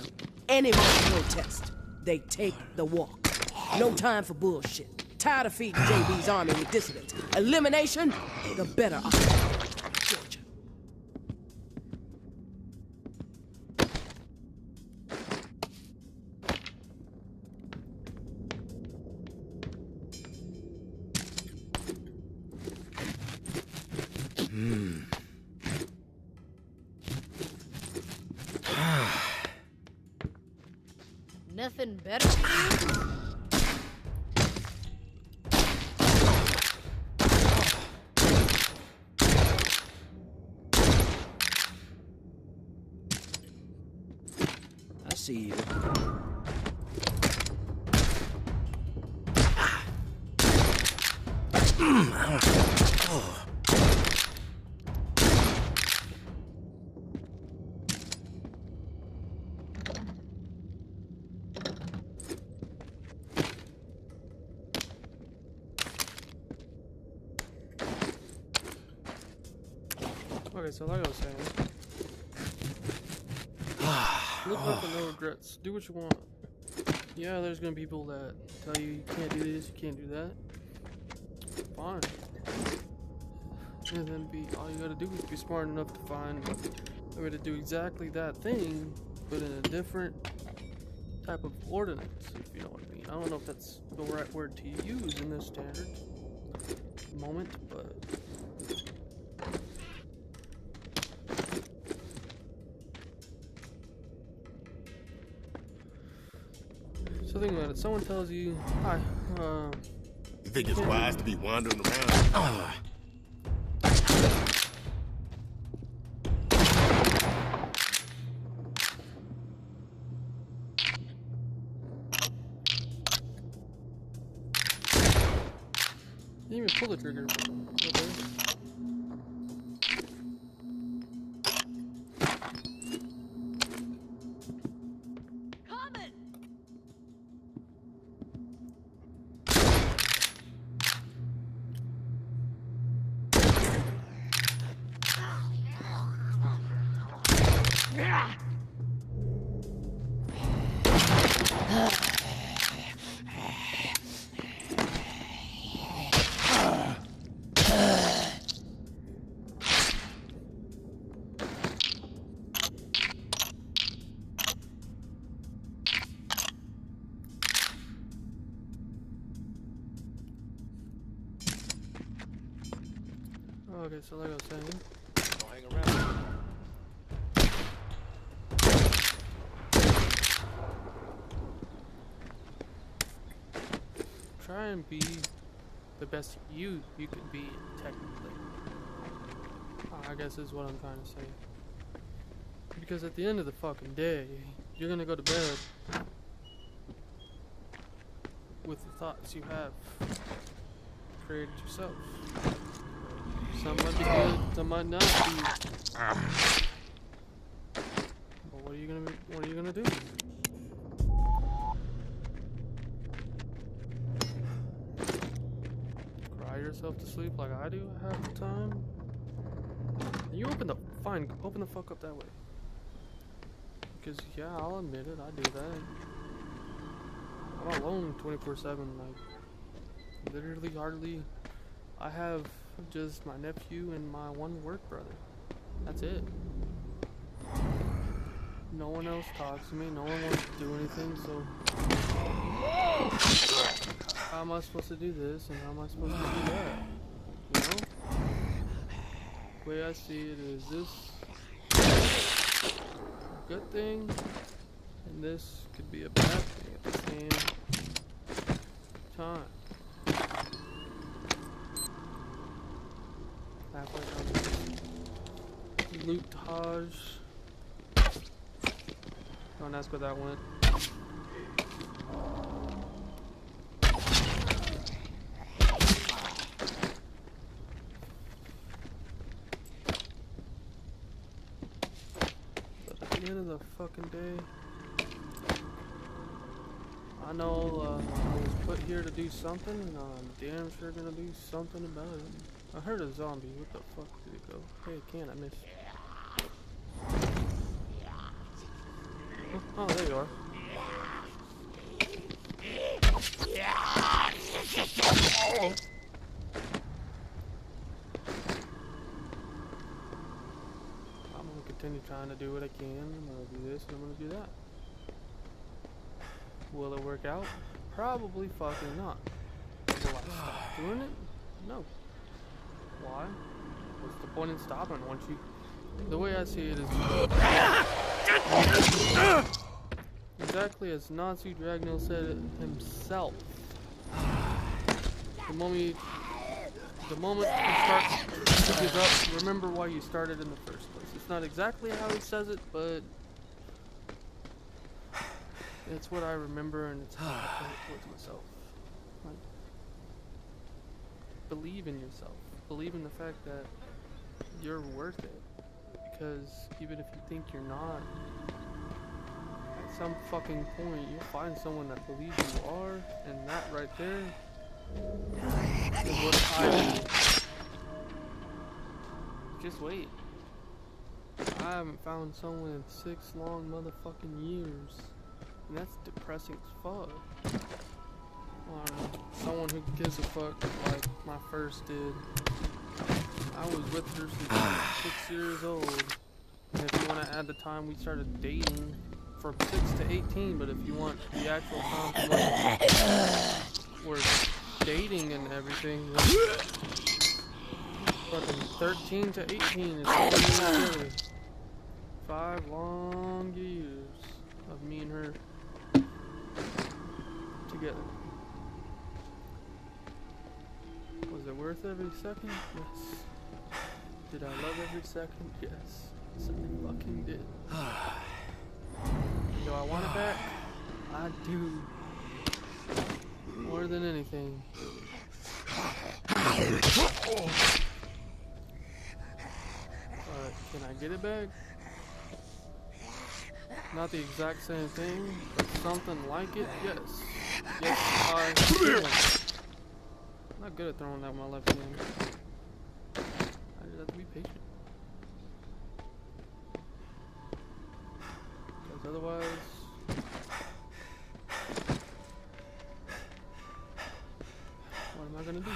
G: Any more protest, they take the walk. No time for bullshit. Tired of feeding JB's army with dissidents. Elimination, the better option. Georgia.
J: Nothing better for you?
K: I see you.
A: Okay, so like I was saying, live life with no regrets. Do what you want. Yeah, there's gonna be people that tell you you can't do this, you can't do that. Fine. And then all you gotta do is be smart enough to find a way to do exactly that thing, but in a different type of ordinance, if you know what I mean. I don't know if that's the right word to use in this standard moment, but so think about it. Someone tells you, hi,
F: you think it's wise to be wandering around?
A: You didn't even pull the trigger. Okay. Okay, so like I was saying,
F: Don't hang around.
A: try and be the best you could be, technically. I guess is what I'm trying to say. Because at the end of the fucking day, you're gonna go to bed with the thoughts you have created yourself. Some might be good, some might not be. But what are you gonna do? Cry yourself to sleep like I do half the time? You open the fuck up that way. Because yeah, I'll admit it, I do that. I'm alone 24/7, like literally hardly. I have just my nephew and my one work brother. That's it. No one else talks to me, no one wants to do anything, so how am I supposed to do this and how am I supposed to do that? You know? The way I see it is this a good thing and this could be a bad thing at the same time. Luke Taj. Don't ask where that went. But at the end of the fucking day, I know I was put here to do something, and I'm damn sure gonna do something about it. I heard a zombie. What the fuck did it go? Hey, can I miss? Oh, there you are. I'm gonna continue trying to do what I can. I'm gonna do this and I'm gonna do that. Will it work out? Probably fucking not. Will I stop doing it? No. Why? What's the point in stopping once you... The way I see it is... Exactly as Natsu Dragneel said it himself. The moment you start to give up, remember why you started in the first place. It's not exactly how he says it, but... It's what I remember, and it's how I put it towards myself. Like, believe in yourself. Believe in the fact that you're worth it. Because even if you think you're not, at some fucking point, you'll find someone that believes you are, and that right there is what I do. Just wait. I haven't found someone in 6 long motherfucking years. And that's depressing as fuck. Someone who gives a fuck like my first did. I was with her since I was 6 years old. And if you want to add the time we started dating, from 6 to 18, but if you want the actual time we're dating and everything, like, fucking 13 to 18 is really 5 long years of me and her together. Was it worth every second? Yes. Did I love every second? Yes. Yes, I fucking did. Do I want it back? I do. More than anything. But can I get it back? Not the exact same thing, but something like it, yes. Yes, I can. I'm not good at throwing that with my left hand. I just have to be patient. Because otherwise... what am I gonna do?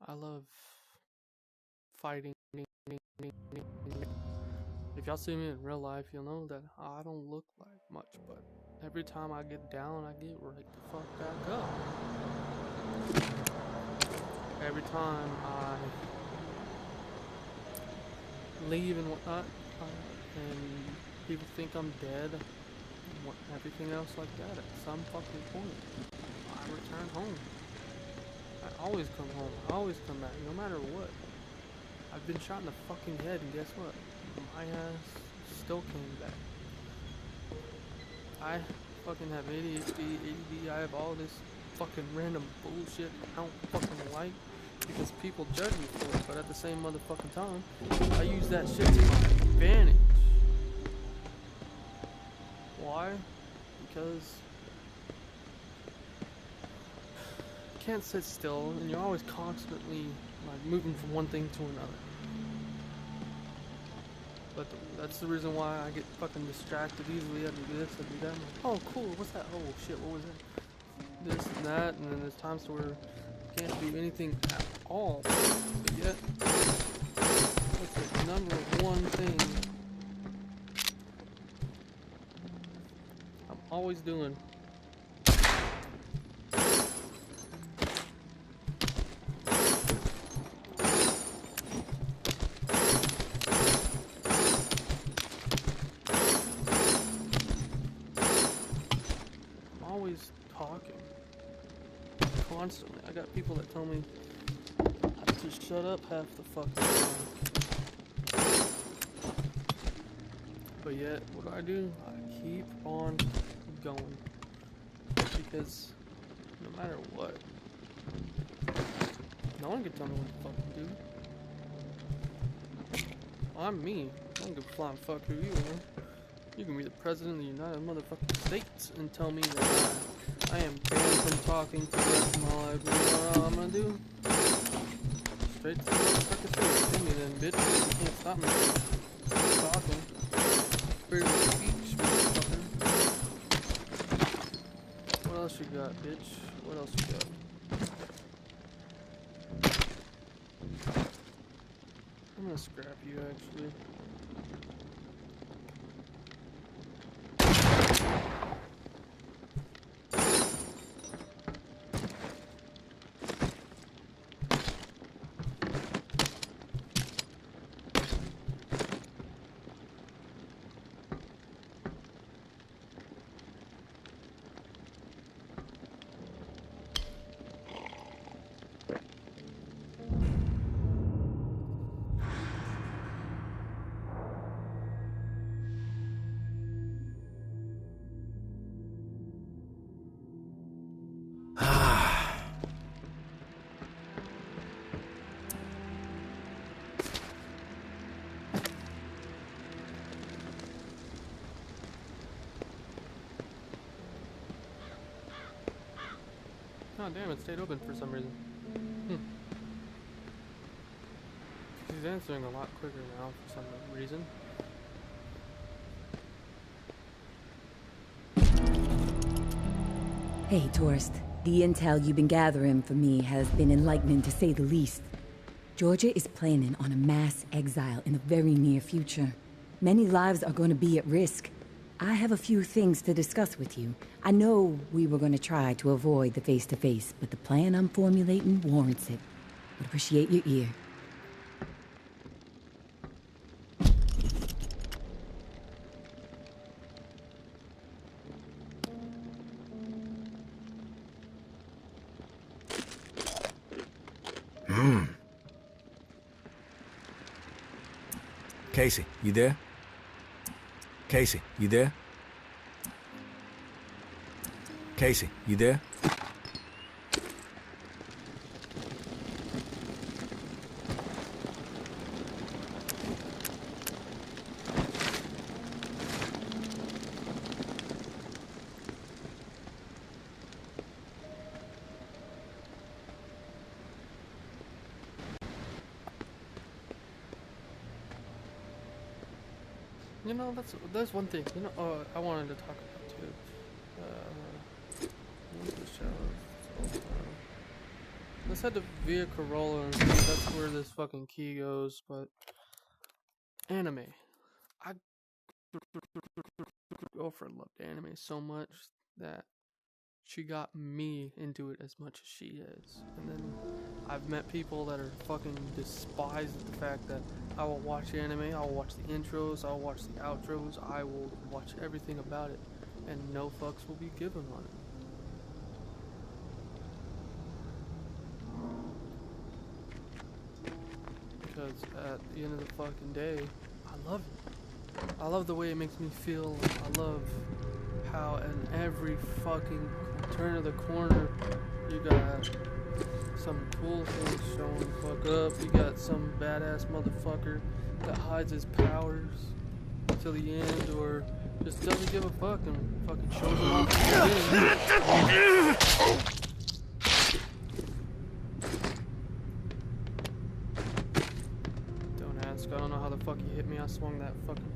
A: I love fighting. If y'all see me in real life, you'll know that I don't look like much, but every time I get down, I get right the fuck back up. Every time I leave and whatnot, and people think I'm dead, and everything else like that, at some fucking point, I return home. I always come home. I always come back, no matter what. I've been shot in the fucking head, and guess what? My ass still came back. I fucking have ADHD, ADD, I have all this fucking random bullshit I don't fucking like because people judge me for it, but at the same motherfucking time, I use that shit to my advantage. Why? Because you can't sit still, and you're always constantly like moving from one thing to another. But that's the reason why I get fucking distracted easily. I do this, I do that. I'm like, oh, cool, what's that? Oh, shit, what was that? This and that, and then there's times where you can't do anything at all. But yet, that's the number one thing I'm always doing. always talking. Constantly. I got people that tell me to shut up half the fucking time. But yet, what do? I keep on going. Because no matter what, no one can tell me what to fucking do. I'm me. I don't give a flying fuck who you are. You can be the president of the United motherfucking States and tell me that I am banned from talking for the rest of my life. You know what I'm gonna do? Straight to the motherfucking face. Give me then, bitch. You can't stop me from talking. Freedom of speech, motherfucker. What else you got, bitch? What else you got? I'm gonna scrap you, actually. Oh damn, it stayed open for some reason. He's answering a lot quicker now for some reason.
H: Hey, tourist. The intel you've been gathering for me has been enlightening to say the least. Georgia is planning on a mass exile in the very near future. Many lives are going to be at risk. I have a few things to discuss with you. I know we were going to try to avoid the face-to-face, but the plan I'm formulating warrants it. Would appreciate your ear.
B: Casey, you there? Casey, you there? Casey, you there?
A: You know, that's one thing. You know, I wanted to talk about too. Let's head to Via Corolla and see if that's where this fucking key goes. But anime, I girlfriend loved anime so much that she got me into it as much as she is. And then I've met people that are fucking despised the fact that I will watch anime, I will watch the intros, I will watch the outros, I will watch everything about it, and no fucks will be given on it. Because at the end of the fucking day, I love it. I love the way it makes me feel. I love how in every fucking turn of the corner you got some cool things showing the fuck up. You got some badass motherfucker that hides his powers till the end, or just doesn't give a fuck and fucking shows them off at the beginning. Don't ask. I don't know how the fuck he hit me. I swung that fucking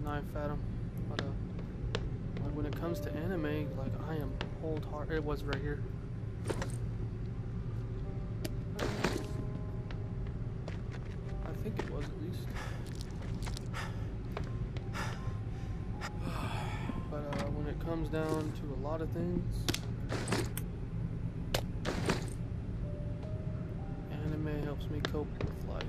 A: knife at him. But like when it comes to anime, like I am wholehearted. It was right here. I think it was at least. But when it comes down to a lot of things, anime helps me cope with life.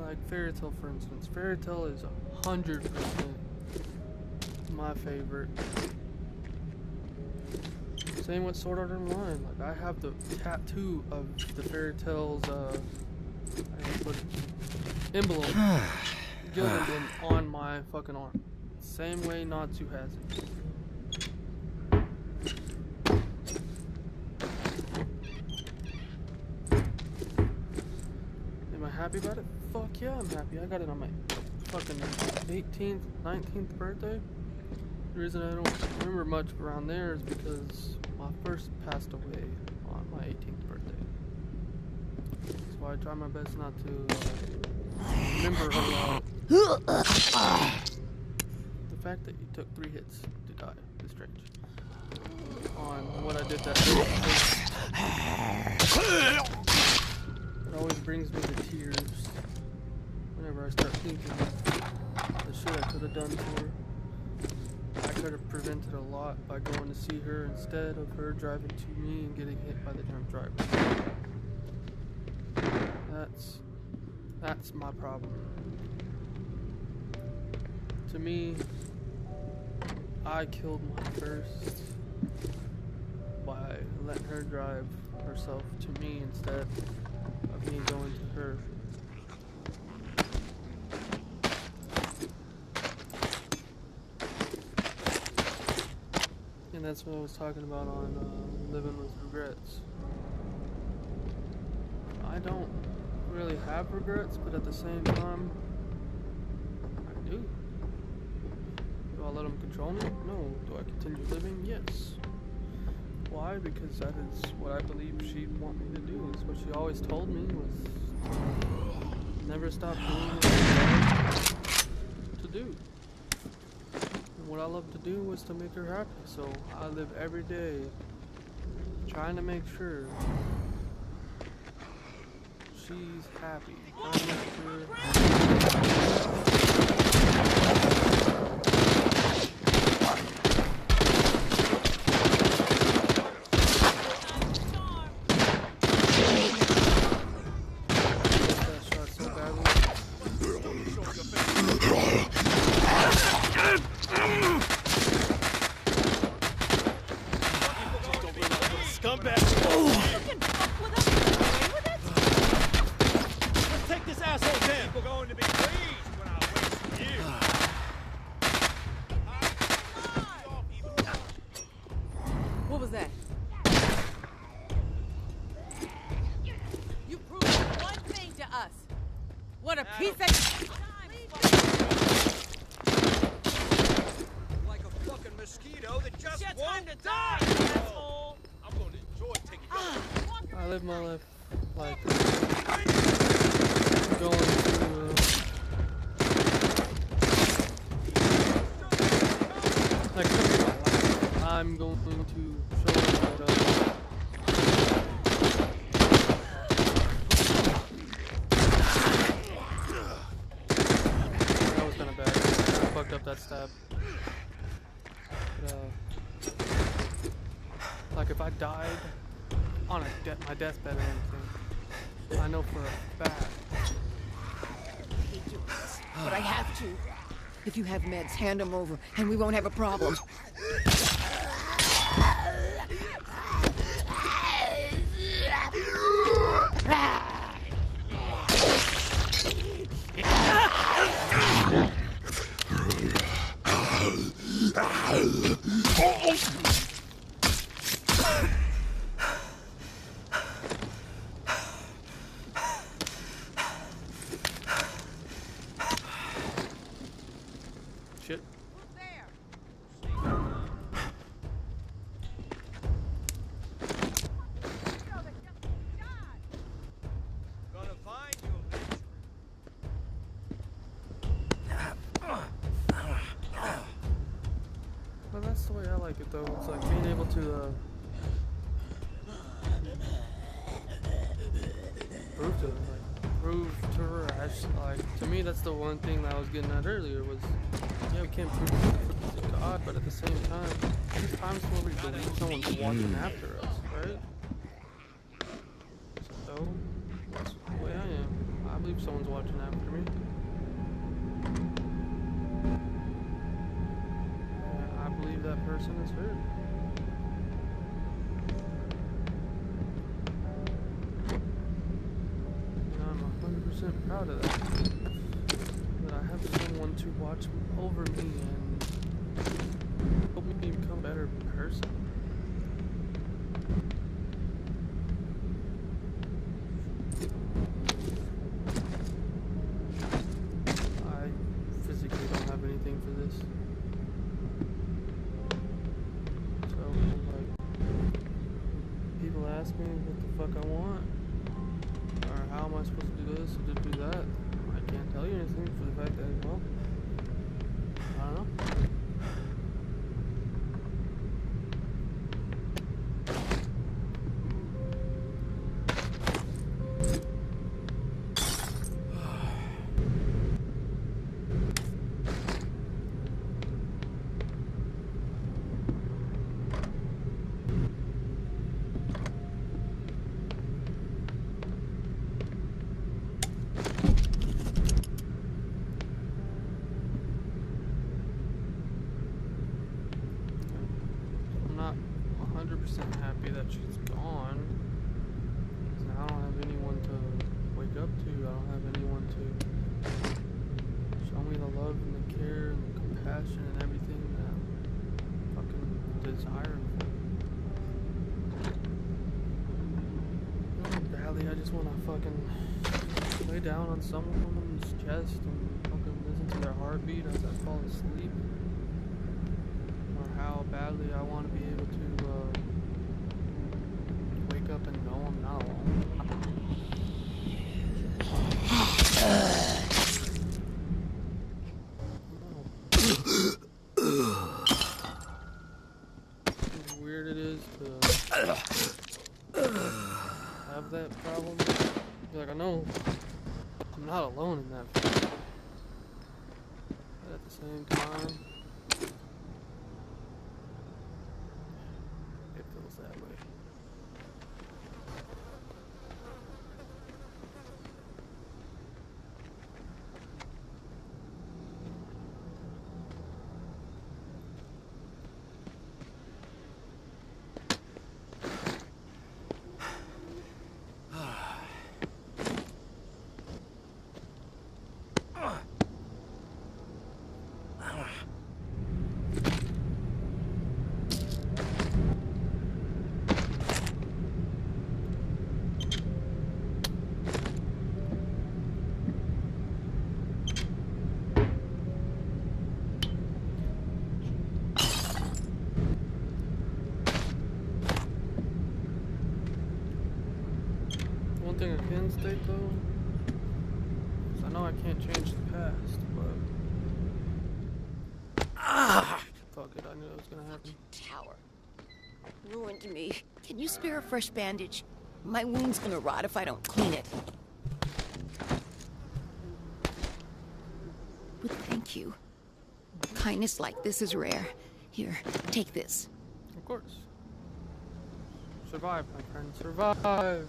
A: Like Fairy Tail, for instance. Fairy Tail is 100% my favorite. Same with Sword Art Online. Like, I have the tattoo of the Fairy Tales emblem, guild emblem on my fucking arm. Same way Natsu has it. Am I happy about it? Fuck yeah, I'm happy. I got it on my fucking 18th, 19th birthday. The reason I don't remember much around there is because my first passed away on my 18th birthday. So I try my best not to remember her. The fact that you took 3 hits to die is strange. On what I did that day. It always brings me to tears whenever I start thinking the shit I could have done to her. I could have prevented a lot by going to see her instead of her driving to me and getting hit by the drunk driver. That's my problem. To me, I killed my first by letting her drive herself to me instead of me going to her. And that's what I was talking about on Living with Regrets. I don't really have regrets, but at the same time, I do. Do I let them control me? No. Do I continue living? Yes. Why? Because that is what I believe she'd want me to do. It's what she always told me was never stop doing what I love to do. And what I love to do was to make her happy. So I live every day trying to make sure she's happy. Trying to make sure I live my life like going to I'm going to show her that that was kind of bad. I fucked up that stab. But, like if I died on my deathbed or anything, I know for a fact.
N: I hate doing this, but I have to. If you have meds, hand them over, and we won't have a problem.
A: Shit. Well, that's the way I like it, though. It's like being able to prove to her. Like, to me, that's the one thing that I was getting at earlier was, yeah, we can't prove to God, but at the same time, there's times where we believe someone's walking after us, right? So, that's the way I am. I believe someone's watching after me. person is hurt. And I'm 100% proud of that. That I have someone to watch over me and help me become a better person. For this. So, like, people ask me what the fuck I want, or how am I supposed to do this or to do that, I can't tell you anything for the fact that, well, I don't know. Happy that she's gone. Now I don't have anyone to wake up to. I don't have anyone to show me the love and the care and the compassion and everything that I'm fucking desiring for. Badly, I just want to fucking lay down on someone's chest and fucking listen to their heartbeat as I fall asleep. Or how badly I want to be able to wake up and know I'm not alone. How weird it is to have that problem. Like, I know I'm not alone in that feeling. But at the same time, it feels that way. One thing I can state though, is I know I can't change the past, but fuck it, I knew it was gonna happen.
N: Tower ruined me. Can you spare a fresh bandage? My wound's gonna rot if I don't clean it. But thank you. Kindness like this is rare. Here, take this.
A: Of course. Survive, my friend, survive.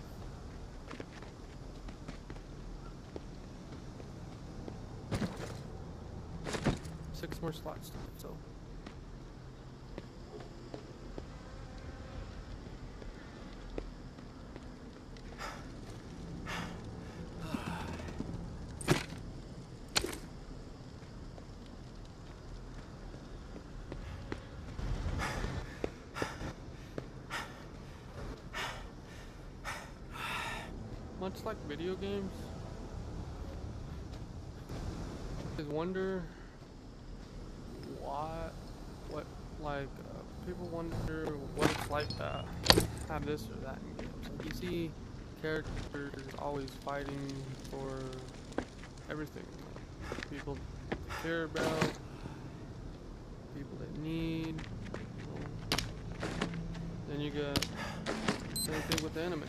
A: Six more slots left, so. Much like video games, I wonder people wonder what it's like to have this or that in games. Like, you see characters always fighting for everything. Like, people they care about, people they need. Then you get the same thing with anime.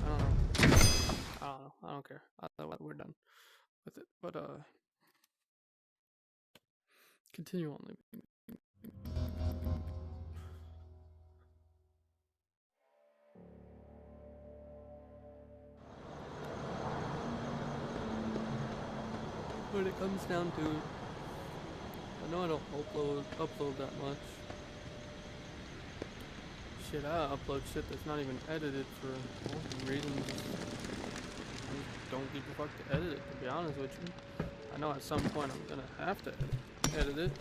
A: I don't know. I don't care. We're done with it. But continue on living. When it comes down to it, I know I don't upload that much. Shit, I upload shit that's not even edited for reasons. I don't give a fuck to edit it, to be honest with you. I know at some point I'm gonna have to edit it.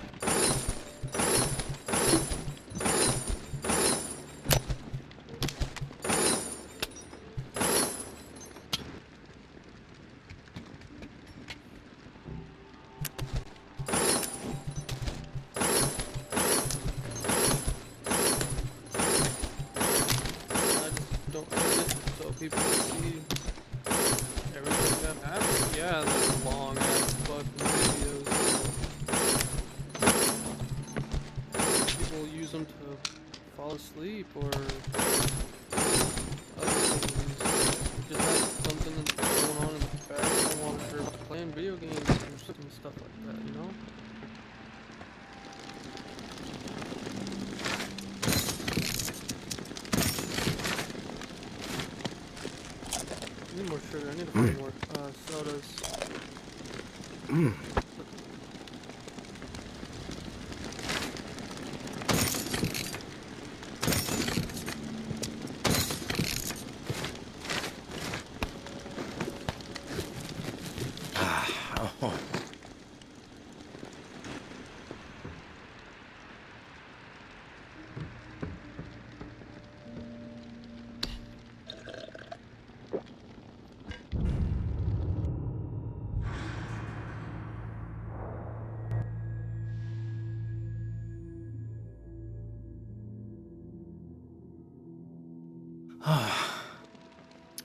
A: People can see everything that happens. Yeah, there's long ass fucking videos. People use them to fall asleep or other things. Just have something that's going on in the background while they're playing video games and stuff like that, you know? I need more sugar. I need to find more sodas.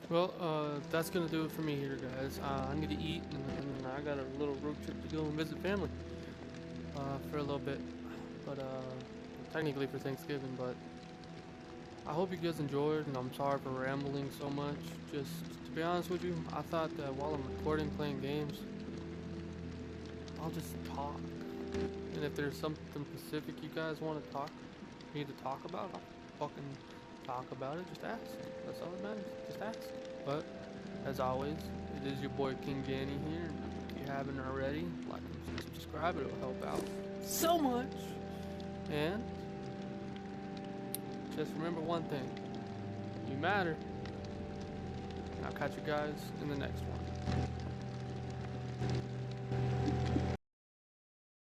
A: Well, that's gonna do it for me here, guys. I need to eat, and I got a little road trip to go and visit family for a little bit. But technically for Thanksgiving. But I hope you guys enjoyed, and I'm sorry for rambling so much. Just to be honest with you, I thought that while I'm recording, playing games, I'll just talk. And if there's something specific you guys want to me to talk about, I'll fucking talk about it. Just ask. That's all that matters. Just ask. But as always, it is your boy King Danny here. If you haven't already, like and subscribe. It'll help out so much. And just remember one thing: you matter. And I'll catch you guys in the next one.